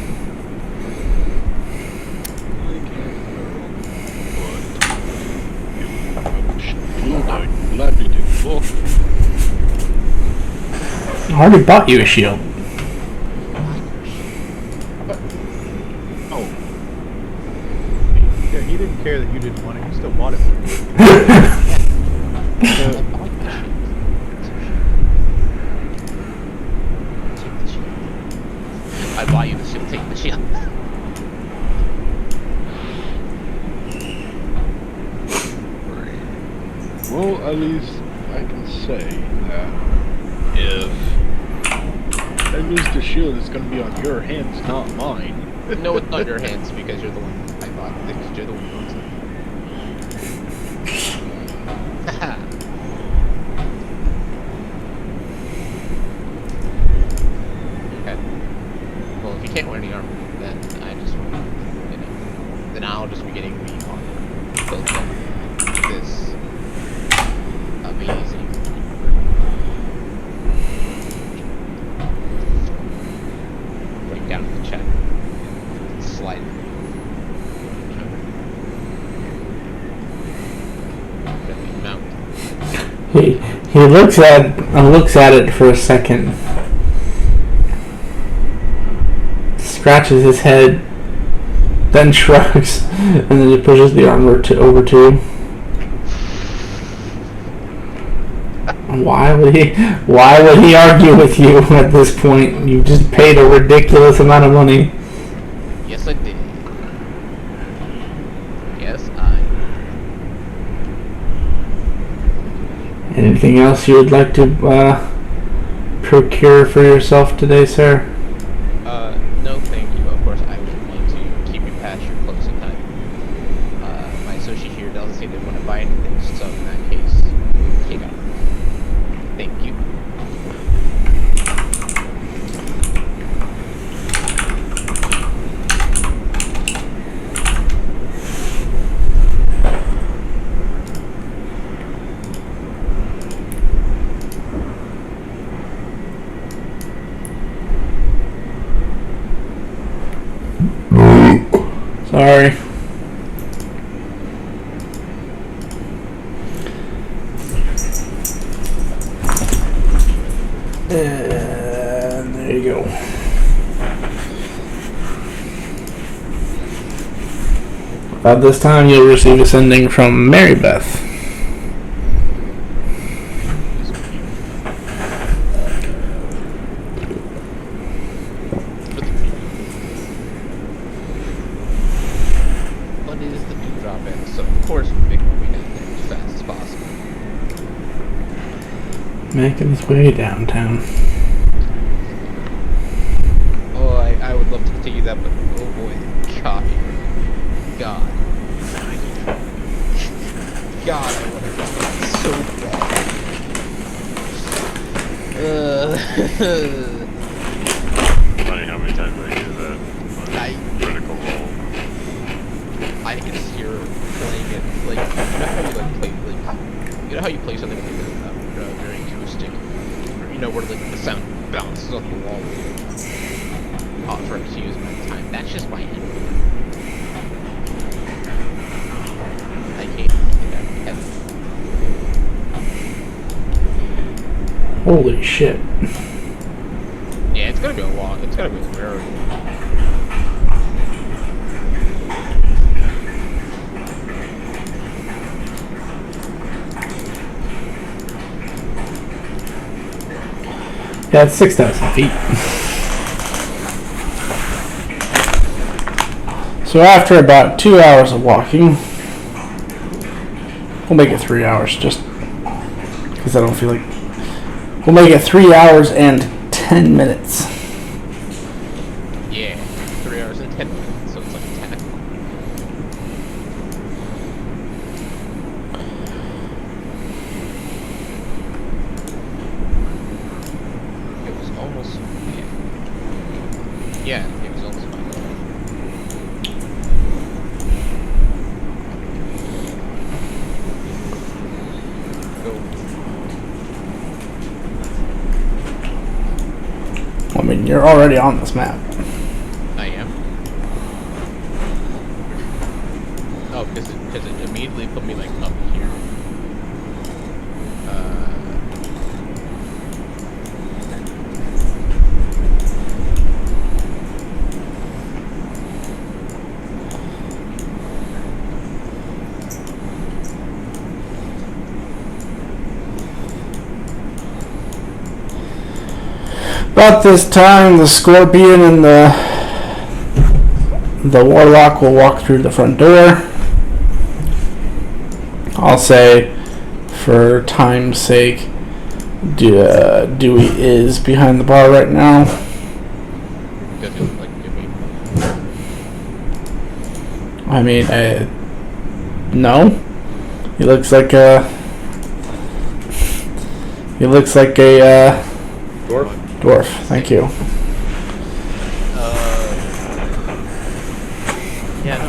I'd gladly do both. I already bought you a shield. Oh. Yeah, he didn't care that you didn't want it. He still bought it for you. I bought you the shield, take the shield. Well, at least I can say that if I lose the shield, it's gonna be on your hands, not mine. No, it's not your hands because you're the one I bought. Because you're the one who owns it. Okay. Well, if you can't wear any armor, then I just, then I'll just be getting the armor built up. This amazing. Putting down in the chat. Slide. He looks at it for a second, scratches his head, then shrugs, and then just pushes the armor over to you. Why would he argue with you at this point? You just paid a ridiculous amount of money. Yes, I did. Yes, I. Anything else you would like to procure for yourself today, sir? No, thank you. Of course, I would want to keep you past your closing time. My associate here doesn't say they want to buy anything, so in that case, take out. Thank you. Sorry. And there you go. About this time, you'll receive a sending from Mary Beth. What is the new drop in? So of course we make our way down there as fast as possible. Making his way downtown. Oh, I would love to continue that, but oh boy, copy. God. God, I want to go so bad. Funny how many times I do that. Critical roll. I can just hear playing it, like, you know how you play something like very acoustic, or, you know, where like the sound bounces off the wall for a huge amount of time. That's just my head. I hate that. Holy shit. Yeah, it's gonna be a long, it's gonna be a very Yeah, it's 6,000 feet. So after about 2 hours of walking, we'll make it 3 hours just because I don't feel like... We'll make it 3 hours and 10 minutes. yeah, 3 hours and 10 minutes, so it's like 10 o'clock. It was almost, yeah, it was almost fine. Go. I mean, you're already on this map. I am. Oh, because it immediately put me like up here. About this time, the Scorpion and the Warlock will walk through the front door. I'll say, for time's sake, Dewey is behind the bar right now. Does it look like you mean? I mean, no. He looks like a Dwarf? dwarf. Thank you. Yeah, no.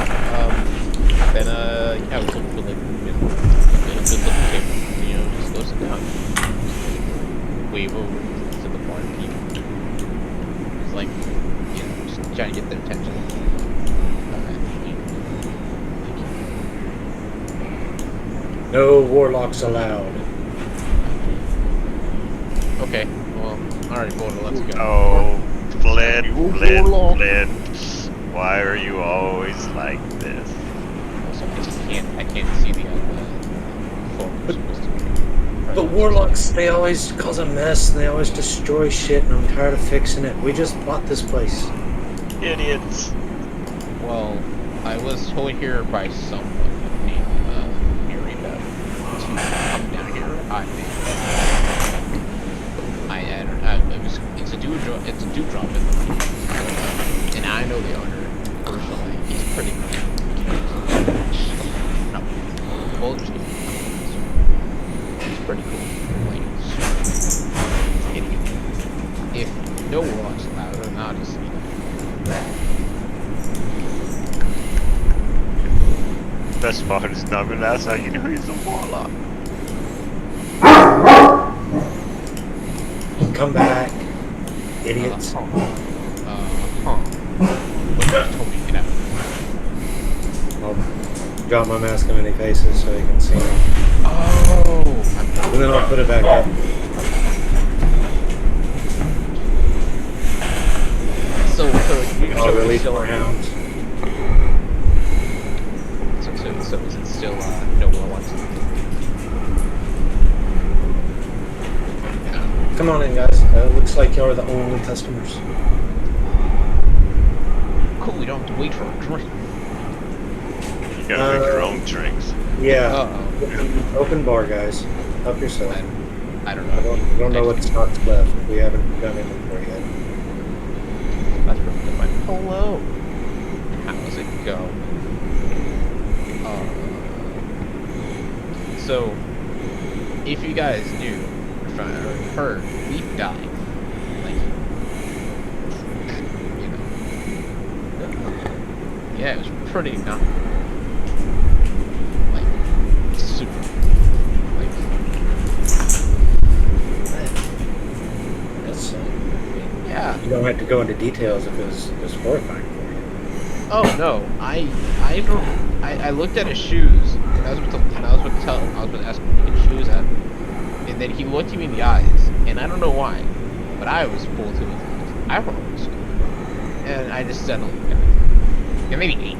Then, yeah, I was looking for like, you know, a good looking table. You know, just go sit down. Wave over to the bar people. It's like, you know, just trying to get their attention. No warlocks allowed. Okay, well, alright, Boulder, let's go. Oh, Flint, You Flint, warlock. Flint. Why are you always like this? Also, I can't see the form we're supposed to be. But warlocks, they always cause a mess and they always destroy shit, and I'm tired of fixing it. We just bought this place. Idiots. Well, I was told here by someone named Miranda to come down here. It's a dewdrop in the and I know the owner personally. He's pretty cool. No, Boulder Osiris. He's pretty cool. Like, idiot. If no warlocks allowed, then I'll just Best part is Nubbin. That's how you know he's a warlock. Come back, idiots. But you just told me to get out. I'll drop my mask on any faces so you can see me. Oh! And then I'll put it back up. So I'll release more hounds. So is it still no warlocks? Come on in, guys. Looks like y'all are the only customers. Cool, we don't have to wait for a drink. You gotta make your own drinks. Yeah. Uh-oh. Open bar, guys. Help yourself. I don't I know. don't know what stock's left. We haven't done inventory yet. That's pretty good. Like, hello. How's it go? So, if you guys knew, or heard, we died. Like, you know. Yeah, it was pretty not. Like, super. Like, That's, yeah. you don't have to go into details if it was horrifying for you. Oh no, I looked at his shoes, and I was about to ask him to get shoes at, and then he looked me in the eyes, and I don't know why, but I was full to his eyes. I thought it was good, and I just settled, and maybe 8.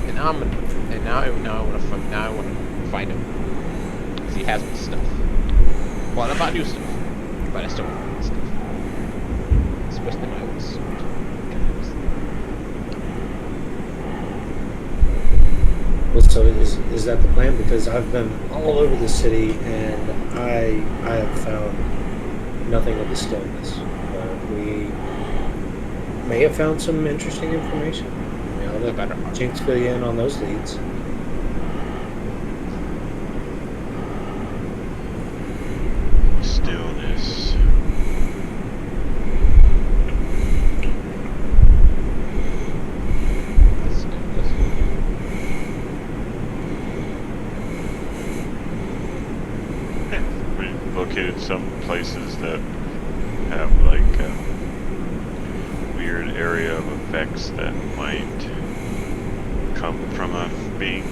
And now I want to find him, because he has my stuff. Well, not new stuff, but I still want my stuff. Especially my old suit. Well, so is that the plan? Because I've been all over the city and I have found nothing of the stillness. We may have found some interesting information. You know, better part. Jinx fill you in on those leads. Stillness. We located some places that have like a weird area of effects that might come from us being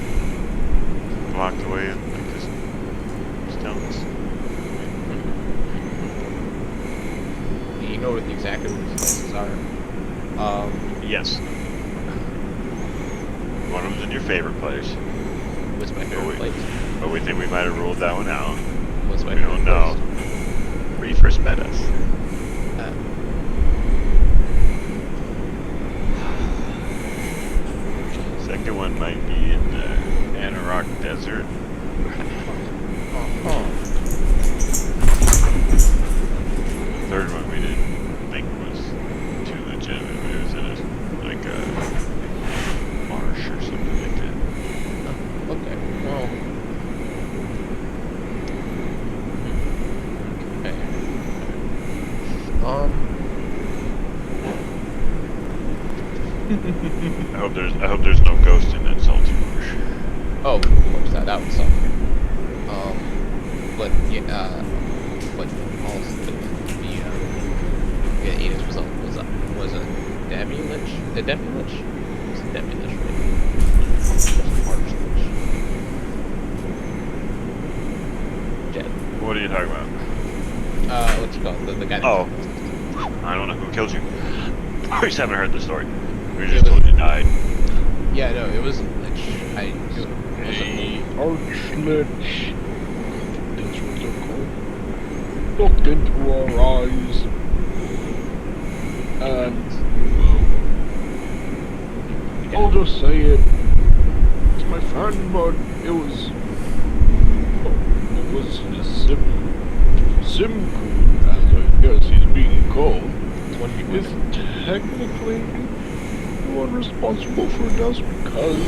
locked away in like this stillness. You know exactly what these places are. Yes. One of them's in your favorite place, What's my favorite place? but we think we might have ruled that one out. What's my We favorite don't know. place? Where you first met us. Second one might be in the Anarok Desert. Third one we didn't think was too legitimate. It was in a marsh or something like that. Okay, well. Okay. I hope there's no ghost in that salty marsh. Oh, of course, that would suck. But yeah, but also the Edith was a Debbie Lich? The Debbie Lich? It was a Debbie Lich, right? It was a March Lich. what's it called? The guy that Oh. I don't know who killed you. I just haven't heard the story. We It just was- told you died. Yeah, no, it wasn't Lich. It wasn't Hey, Archlich. That's what they're called. Looked into our eyes. And, well, I'll just say it. It's my friend, but it was his Simku, as I guess he's being called. Is technically the one responsible for death because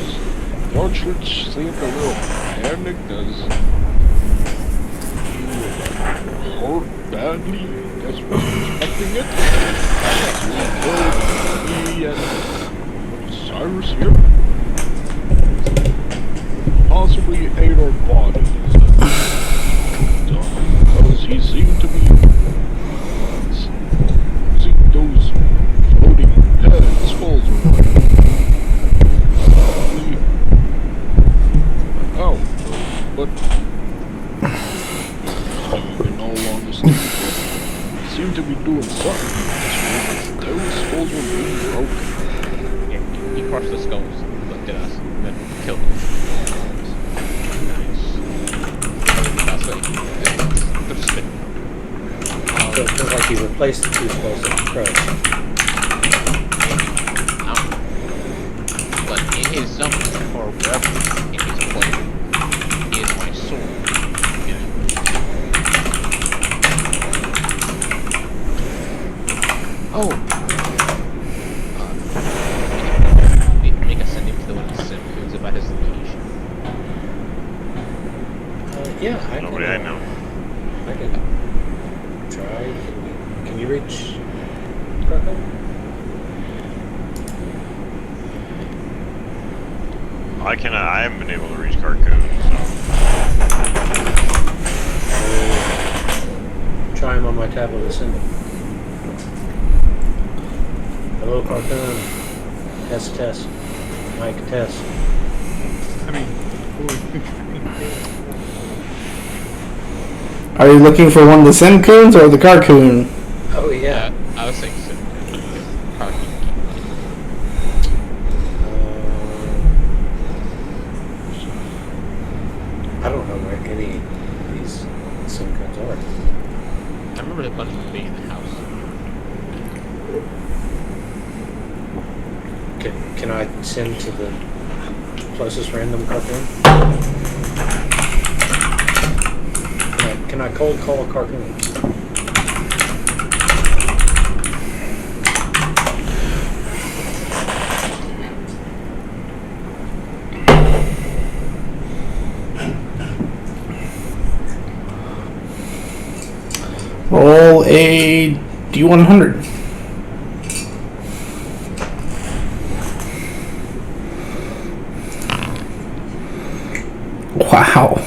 Archlich seemed a little panicked as he hurt badly. Guess wasn't expecting it. So he killed me and Cyrus here. Possibly ate our bodies. Because he seemed to be seeing those floating heads, skulls or whatever. Oh, but in all honesty, seemed to be doing something. Those skulls were being broken. Yeah, he crushed the skulls, looked at us, and then killed them. Nice. That's like, they're spinning. So it feels like he replaced the two skulls that he crushed. But in his summon, or wherever, in his plane, is my sword. Yeah. Oh! Make us send him to the one of the Simpsons about his location. Yeah, I Nobody I can. know. I can try. Can you reach Karkun? I haven't been able to reach Karkun, so. Try him on my tablet to send him. Hello, Karkun. Test. Mike, test. I mean, Are you looking for one of the Simcoons or the Karkun? Oh, yeah. I was saying Simpson. I don't know where any of these Simcoons are. I remember the bunch of them being in the house. Can I send to the closest random Karkun? Can I cold call a Karkun? Roll a D100. Wow.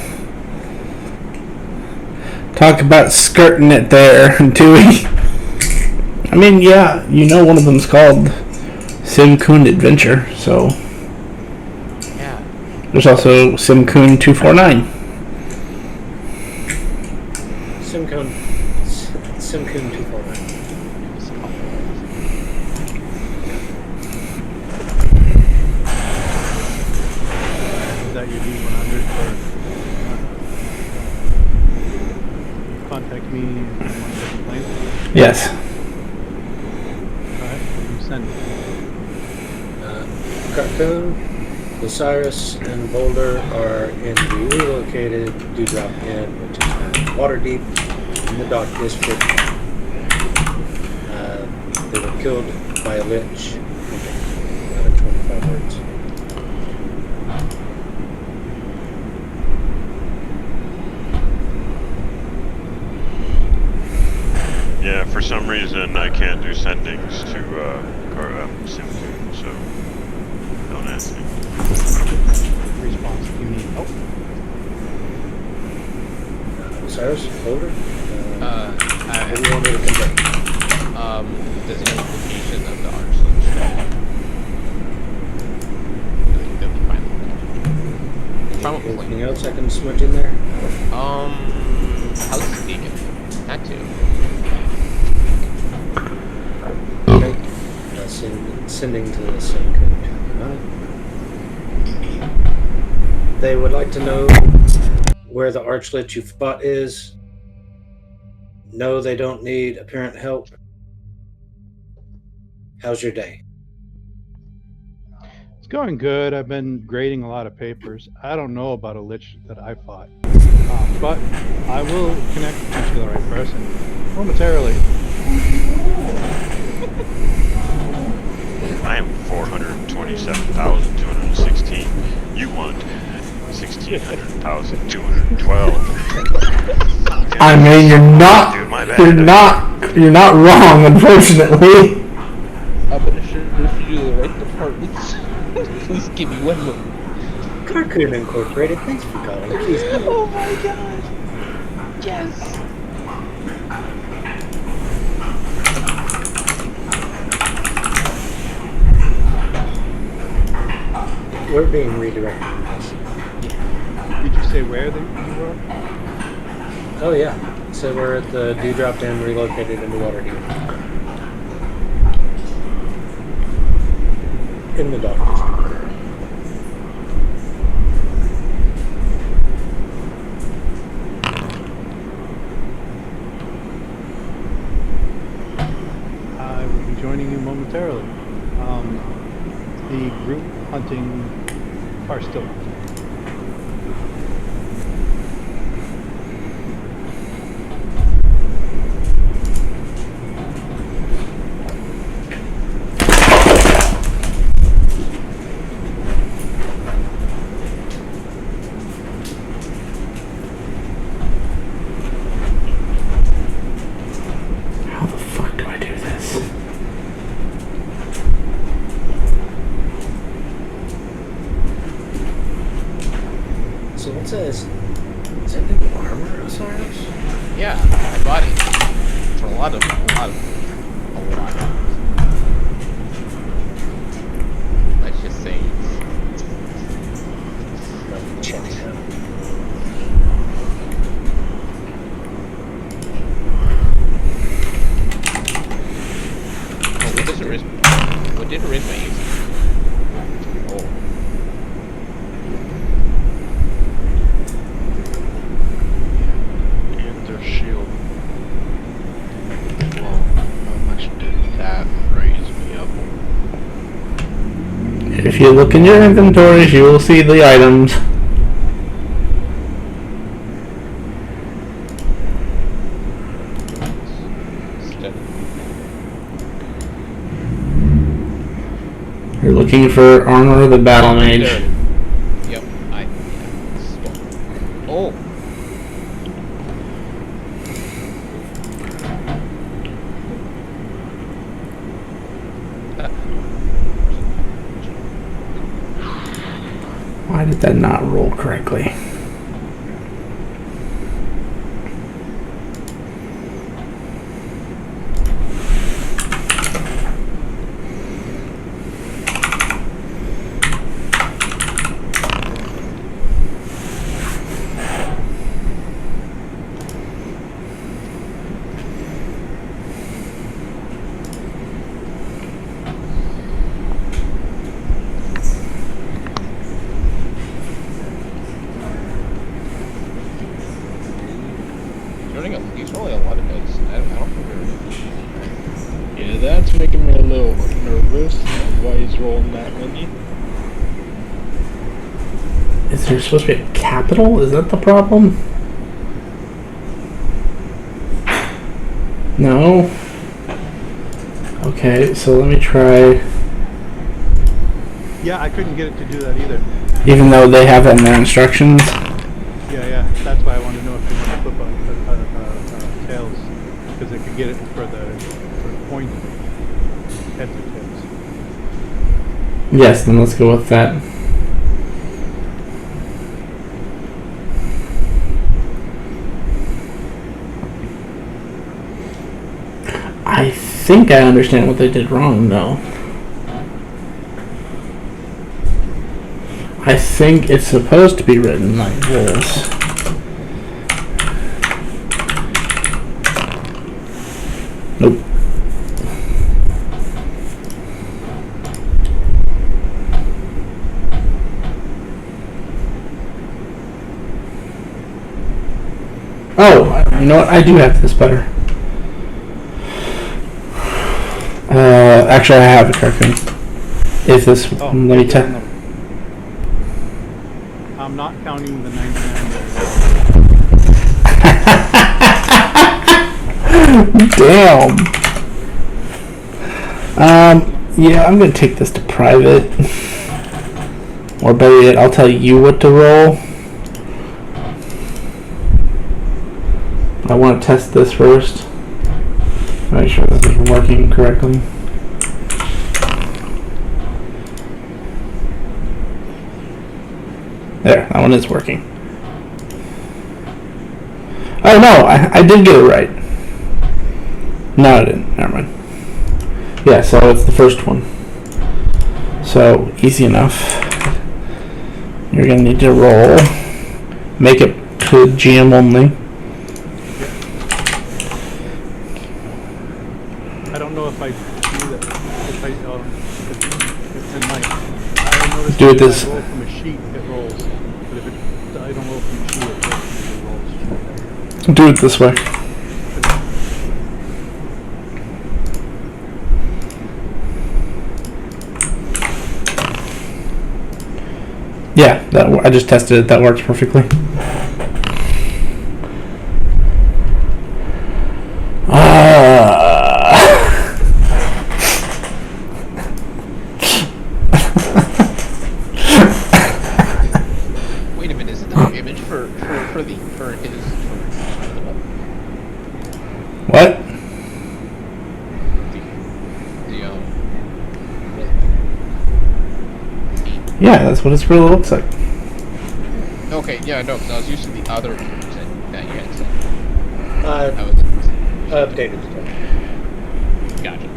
Talk about skirting it there, Dewey. I mean, yeah, you know one of them's called Simcoon Adventure, so Yeah. there's also Simcoon 249. Simcoon 249. is that your D100 or contact me on my different plane? Yes. Alright, you send it. Karkun, Osiris, and Boulder are in the relocated Dewdrop Inn, which is WaterDeep in the Dock District. They were killed by a lich. Out of 25 words. Yeah, for some reason I can't do sendings to Simcoon, so don't ask me. Response if you need help. Osiris, Boulder, what do you want me to convey? Does he know the location of the arson shop? They'll be fine. Fine with the Anything plane. else I can smudge in there? How's the deacon? That too. sending to the same code. They would like to know where the archlet you fought is. No, they don't need apparent help. How's your day? It's going good. I've been grading a lot of papers. I don't know about a lich that I fought, but I will connect you to the right person momentarily. I am 427,216. You want 16,212. I mean, you're not. Dude, my bad. You're not wrong, unfortunately. I'm gonna show you the right departments. Please give me 1 moment. Karkun Incorporated, thanks for calling. Please. Oh my god! Yes! We're being redirected. Did you say where you were? Oh yeah. So we're at the Dewdrop Dam relocated into WaterDeep. In the dock district. I will be joining you momentarily. The group hunting are still hunting. How the fuck do I do this? So what's this? Is that new armor, Osiris? Yeah, my body. For a lot of. Let's just say Check it out. what does what did Charisma use? Oh. And their shield. Well, how much did that raise me up? If you look in your inventories, you will see the items. You're looking for Armor of the Battle Mage. Yep, Oh! Why did that not roll correctly? He's rolling a lot of dice. I don't think Yeah, that's making me a little nervous. Why he's rolling that many? Is there supposed to be a capital? Is that the problem? No? Okay, so let me try. Yeah, I couldn't get it to do that either. Even though they have it in their instructions. Yeah. That's why I wanted to know if you want to flip on tails, because they could get it for the point heads or tails. Yes, then let's go with that. I think I understand what they did wrong, though. I think it's supposed to be written like this. Nope. You know what? I do have this better. Actually, I have a Karkun. If this, Oh, let me yeah, tell. no. I'm not counting the 99. Damn. Yeah, I'm gonna take this to private. Or better yet, I'll tell you what to roll. I want to test this first. Make sure this is working correctly. There, that one is working. Oh no, I did get it right. No, I didn't. Never mind. Yeah, so it's the first one. So, easy enough. You're going to need to roll. Make it to GM only. I don't know if I do that. If it's in my. I noticed Do it if this- I roll from a sheet, it rolls. But if I don't roll from a sheet, it rolls. Do it this way. Yeah, I just tested it. That works perfectly. Wait a minute, is it the image for his? What? Yeah, that's what it really looks like. Okay, yeah, no, because I was used to the other pictures that you had sent. Uh, That was updated stuff. gotcha.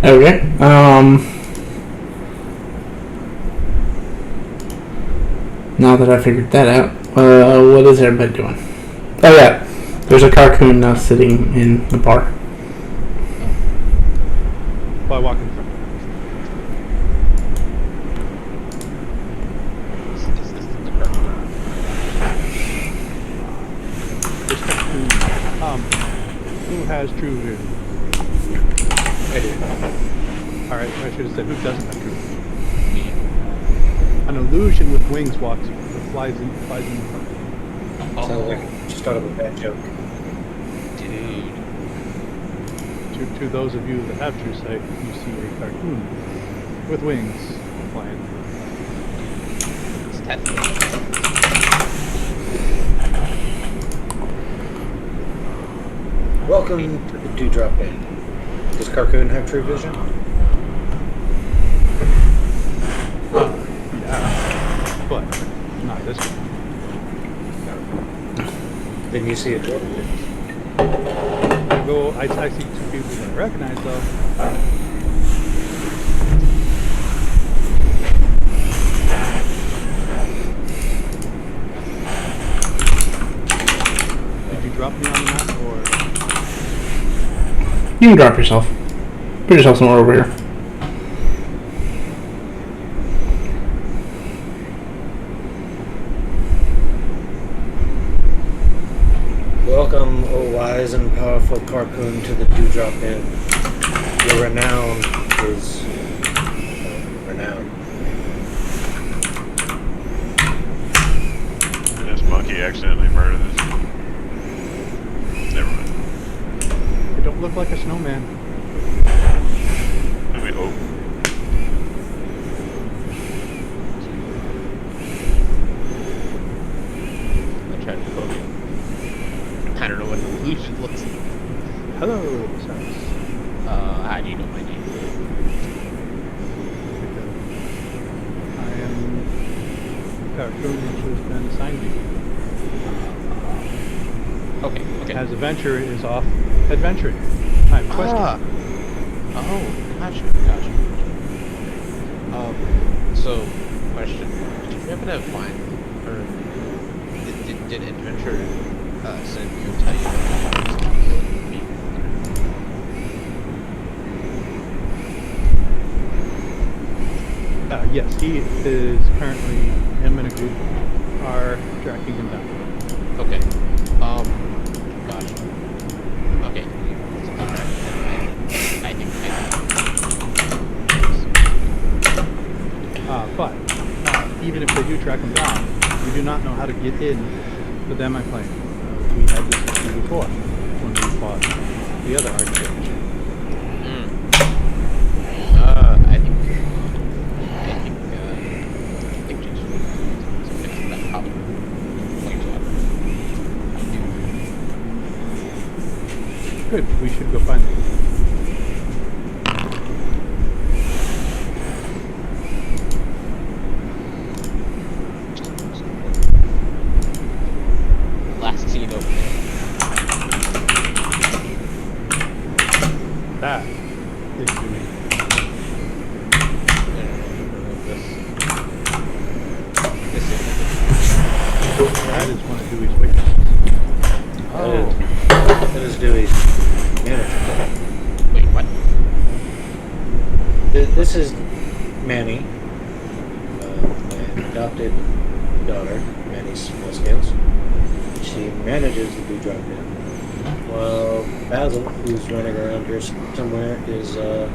Okay. Now that I figured that out, what is everybody doing? Oh yeah, there's a Karkun now sitting in the bar. By walking from. Is this the correct one? This Karkun, who has true vision? I do. Alright, I should have said who doesn't have true vision. Me. An illusion with wings walks, flies in front. Sounds like just thought of a bad joke. Dude. To those of you that have true sight, you see a Karkun with wings flying. It's testing. Welcome to the Dewdrop Inn. Does Karkun have true vision? Yeah, but not this one. Then you see a door. I see two people that I recognize though. Did you drop me on the map or? You can drop yourself. Put yourself somewhere over here. Welcome, O wise and powerful Karkun, to the Dewdrop Inn. Your renown is renowned. Did this monkey accidentally murder this? Never mind. It don't look like a snowman. I mean, oh. I tried to focus. I don't know what an illusion looks like. Hello, Osiris. How do you know my name? I am Karkun, which has been assigned to you. Okay, okay. As adventure is off adventuring. I'm questing. Oh, gotcha. So, question. Did you happen to find, or did Adventure send you a tell you me? Yes, he is currently, him and a group are tracking him down. Okay. Gotcha. Okay. I think. But even if they do track him down, we do not know how to get in with them, I claim. We had this issue before when we fought the other architect. I think just fix that problem. Good, we should go find them. Last scene over there. That is Dewey. That is one of Dewey's weaknesses. That is Dewey's manager. Wait, what? This is Manny, my adopted daughter, Manny's small scales. She manages the Blue Drop Inn. While Basil, who's running around here somewhere, is a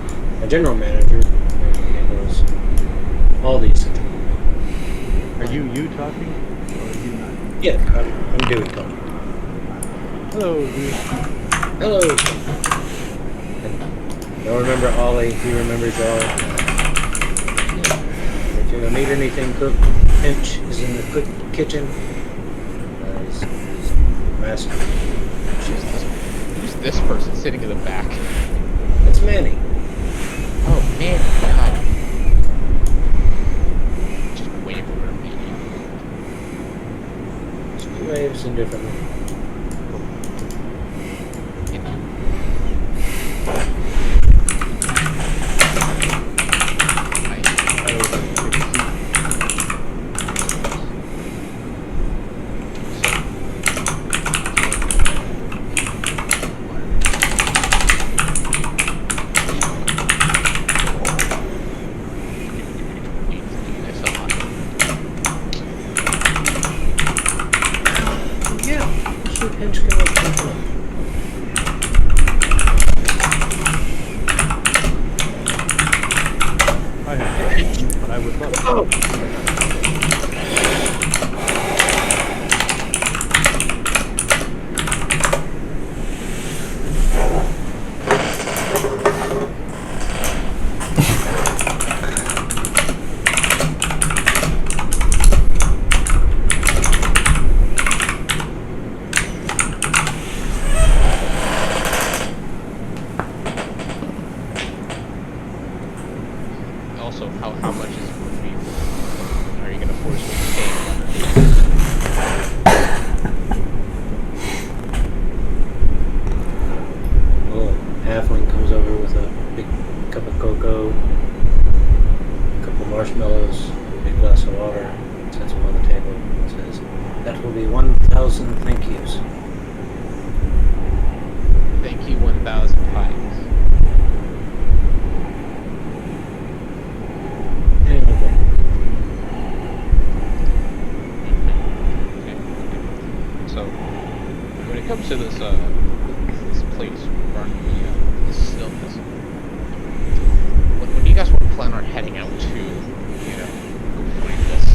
general manager and handles all these things. Are you talking? Or are you not? Yeah, I'm Dewey talking. Hello, Dewey. Hello. Don't remember Ollie, he remembers y'all. If you need anything cooked, Pinch is in the kitchen. He's master. Who's this person sitting in the back? That's Manny. Oh man, God. Just wave over me. She waves indifferently. Pinch can look different. I have, but I would love it. Oh! Also, how much is it going to be? Are you going to force me to pay? Well, halfling comes over with a big cup of cocoa, a couple marshmallows, a big glass of water, sets them on the table, and says, "That will be 1,000 thank yous." Thank you 1,000 times. Anyway, Okay. So, when it comes to this place regarding the stillness, when do you guys want to plan on heading out to, go find this?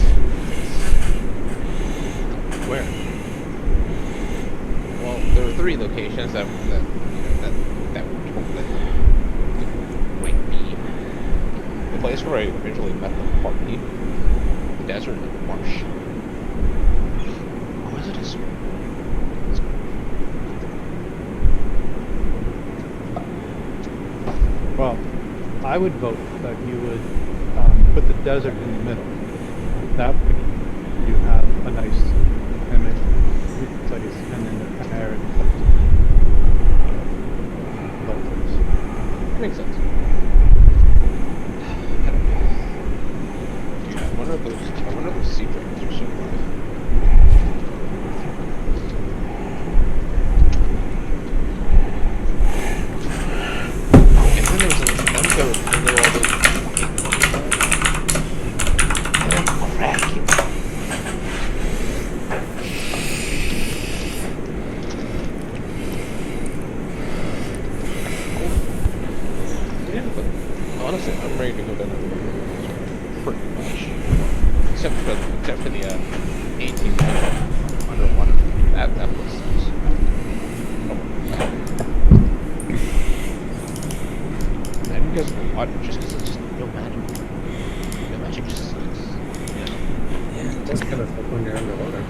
Where? Well, there were 3 locations that were told that might be the place where I originally met the party, the desert, and the marsh. Or was it a swamp? Well, I would vote that you would put the desert in the middle. That way you have a nice image place, and then the arid place. Makes sense. Dude, I wonder if those sea dragons are so alive. And then there was a Lemko, and there were all those cracking. Yeah, but honestly, I'm ready to go down there. Pretty much. Except for the 18 underwater. That was nice. And you guys know water just because it's just no magic. No magic just sucks. You know? Yeah, it does kind of fuck when you're underwater.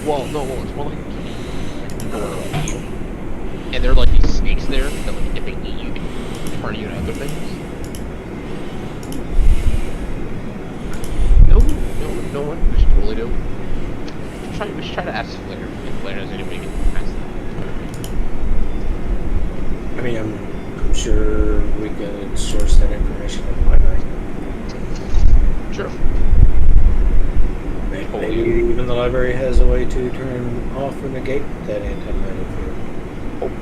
Well, no, it's more like you. And there are like these snakes there that like if they eat you, they turn you into other things. No one. We should totally do. We should try to ask Flair if Flair knows anybody can ask that. I mean, I'm sure we could source that information in the library. Sure. Maybe even the library has a way to turn off or negate that anti-magic field.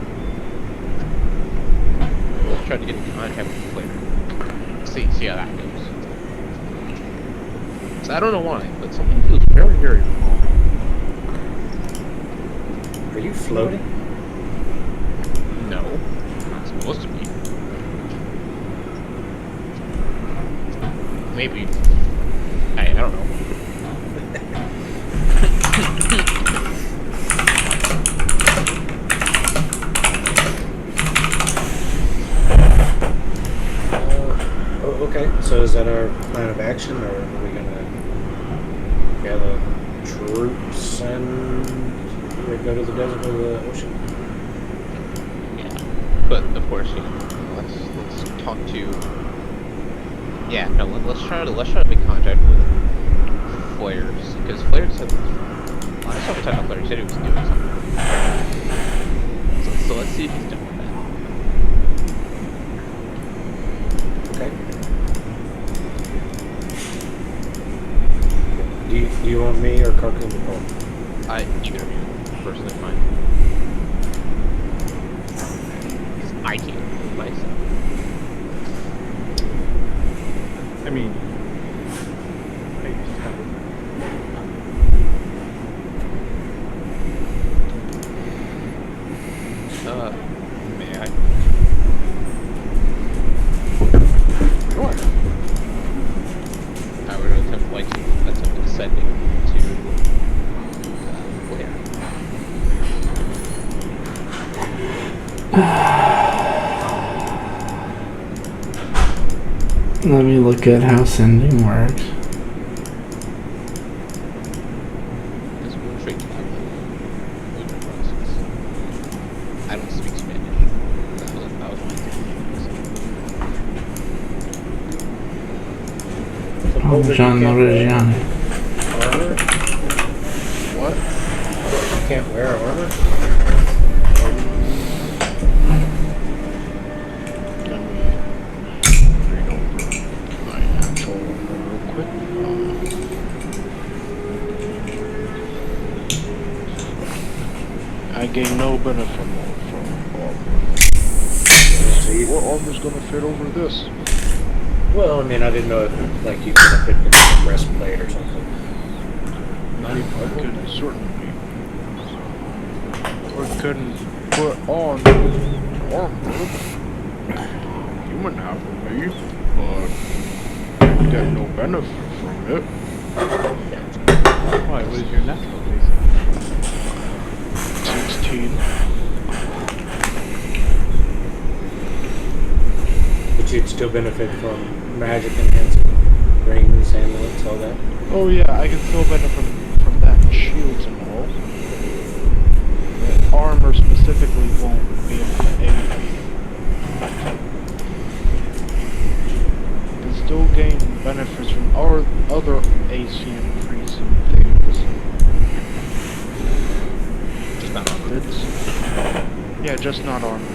Let's try to get in contact with Flair. See how that goes. So I don't know why, but something feels very, very wrong. Are you floating? No. Not supposed to be. Maybe. I don't know. Okay, so is that our plan of action, or are we gonna gather troops and go to the desert or the ocean? Yeah, but of course, you know, let's talk to. Yeah, no, let's try to make contact with Flares, because Flair said last time we talked about Flair, he said he was doing something. So let's see if he's done with that. Okay. Do you want me or Karkun to call? Either of you, personally fine. Because I can't do it myself. I mean, I just have May I? Sure. I would attempt ascending to where? Let me look at how sending works. Because we're straight to that I don't speak Spanish. That was my thing. Parmigiano Reggiano. Armor? What? You can't wear armor? Let me read over my actual armor real quick. I gain no benefit from armor. So What armor's gonna fit over this? Well, I mean, I didn't know if like you could have picked a breastplate or something. I couldn't certainly. Or couldn't put on armor. Human half of me, but get no benefit from it. why? What is your natural base? 16. But you'd still benefit from magic enhancement, rings, amulets, all that. Oh yeah, I can still benefit from that, shields and all. The armor specifically won't be able to aid me. Or other ACM freezing things. Just not armor. Yeah, just not armor.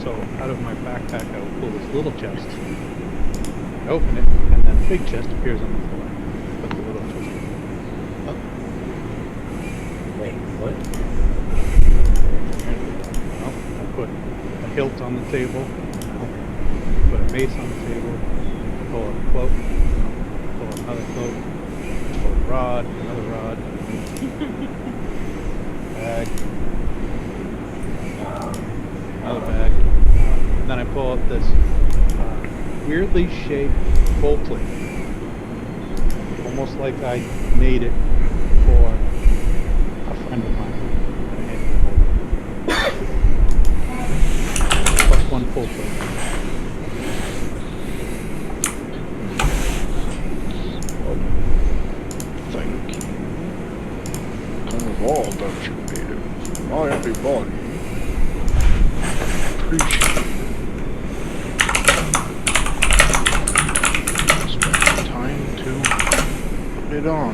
So out of my backpack, I will pull this little chest, open it, and then a big chest appears on the floor. Put the little chest. Wait, what? Well, I put a hilt on the table, put a mace on the table, pull a cloak, pull another cloak, pull a rod, another rod, bag, another bag. And then I pull out this weirdly shaped bolt-link, almost like I made it for a friend of mine. Plus one full plate. Thank you. Kind of all that you made it. My everybody. Appreciate it. Spend the time to put it on.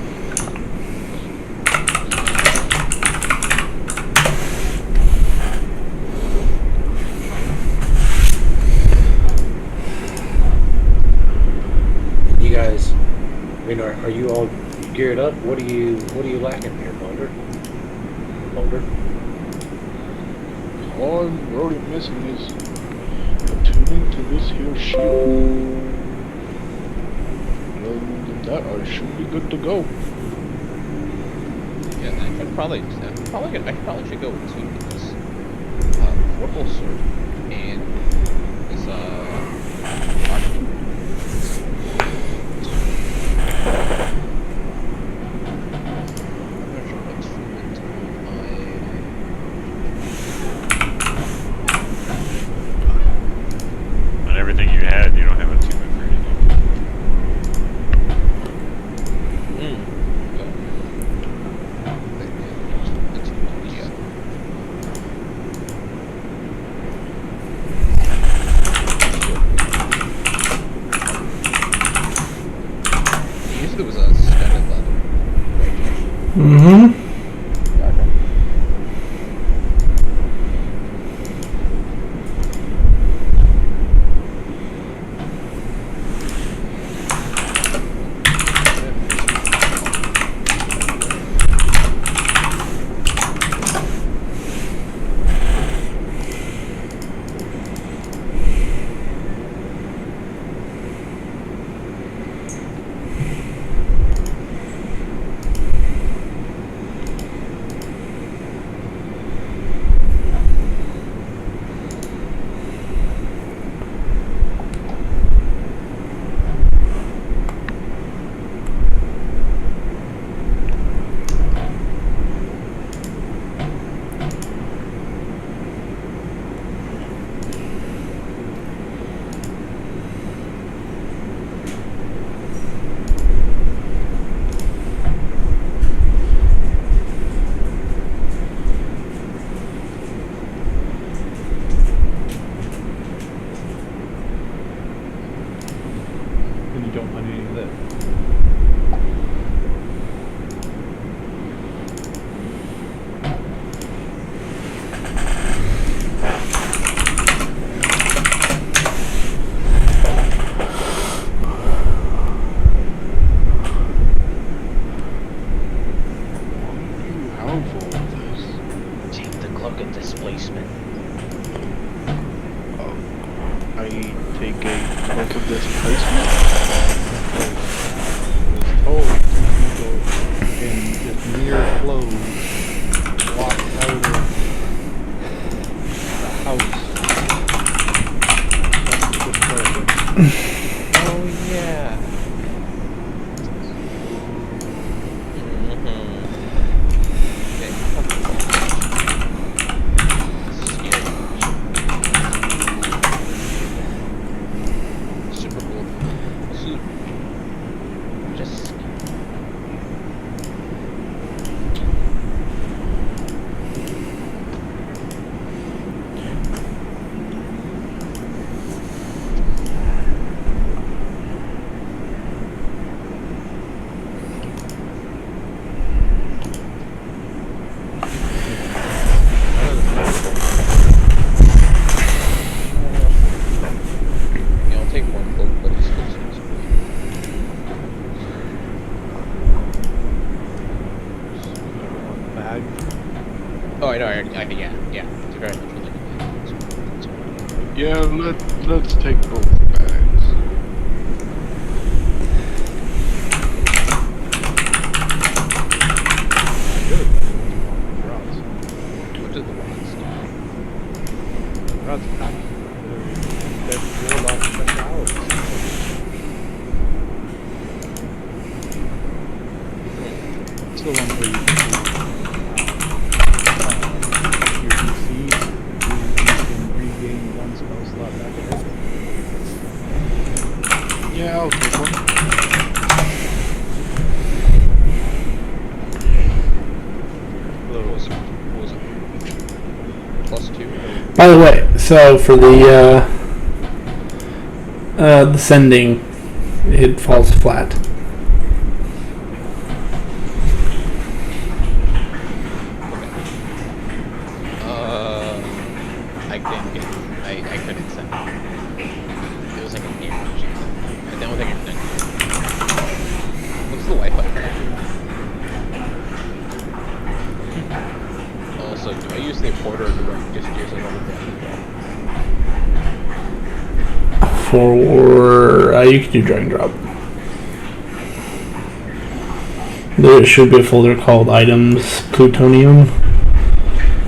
You guys, I mean, are you all geared up? What are you lacking here, Boulder? Boulder? All I'm really missing is attuning to this here shield. And other than that, I should be good to go. Yeah, I should probably should go with two because portable sword and this archer. I'm not sure what's fluent On everything you had, you don't have a attunement for anything. Usually it was a standard leather. Mm-hmm. And you don't want any of this. You have all this. Take the cloak of displacement. I take a cloak of displacement. Oh, you go in just mere clothes, walk out of the house. That's the story. Oh yeah. Super cool. Suit. Just Oh, I know. Yeah. It's very much related. Yeah, let's take both bags. What did the rods do? Rods pack. They're warlock specialities. It's the one where you can do your DCs, you can regain one spell slot back at it. Yeah, I'll take one. What was it? +2? By the way, so for the sending, it falls flat. I didn't get. I couldn't send it. It was like an error or something. I don't think it's done. What's the Wi-Fi connection? Also, do I use the importer or do I just use it all the time? For you can do drag and drop. There should be a folder called Items Plutonium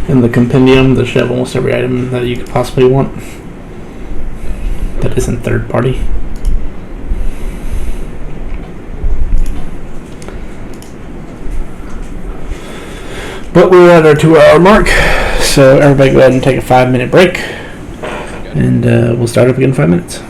in the compendium that should have almost every item that you could possibly want. That isn't third party. But we're at our 2-hour mark, so everybody go ahead and take a 5-minute break, and we'll start up again in 5 minutes.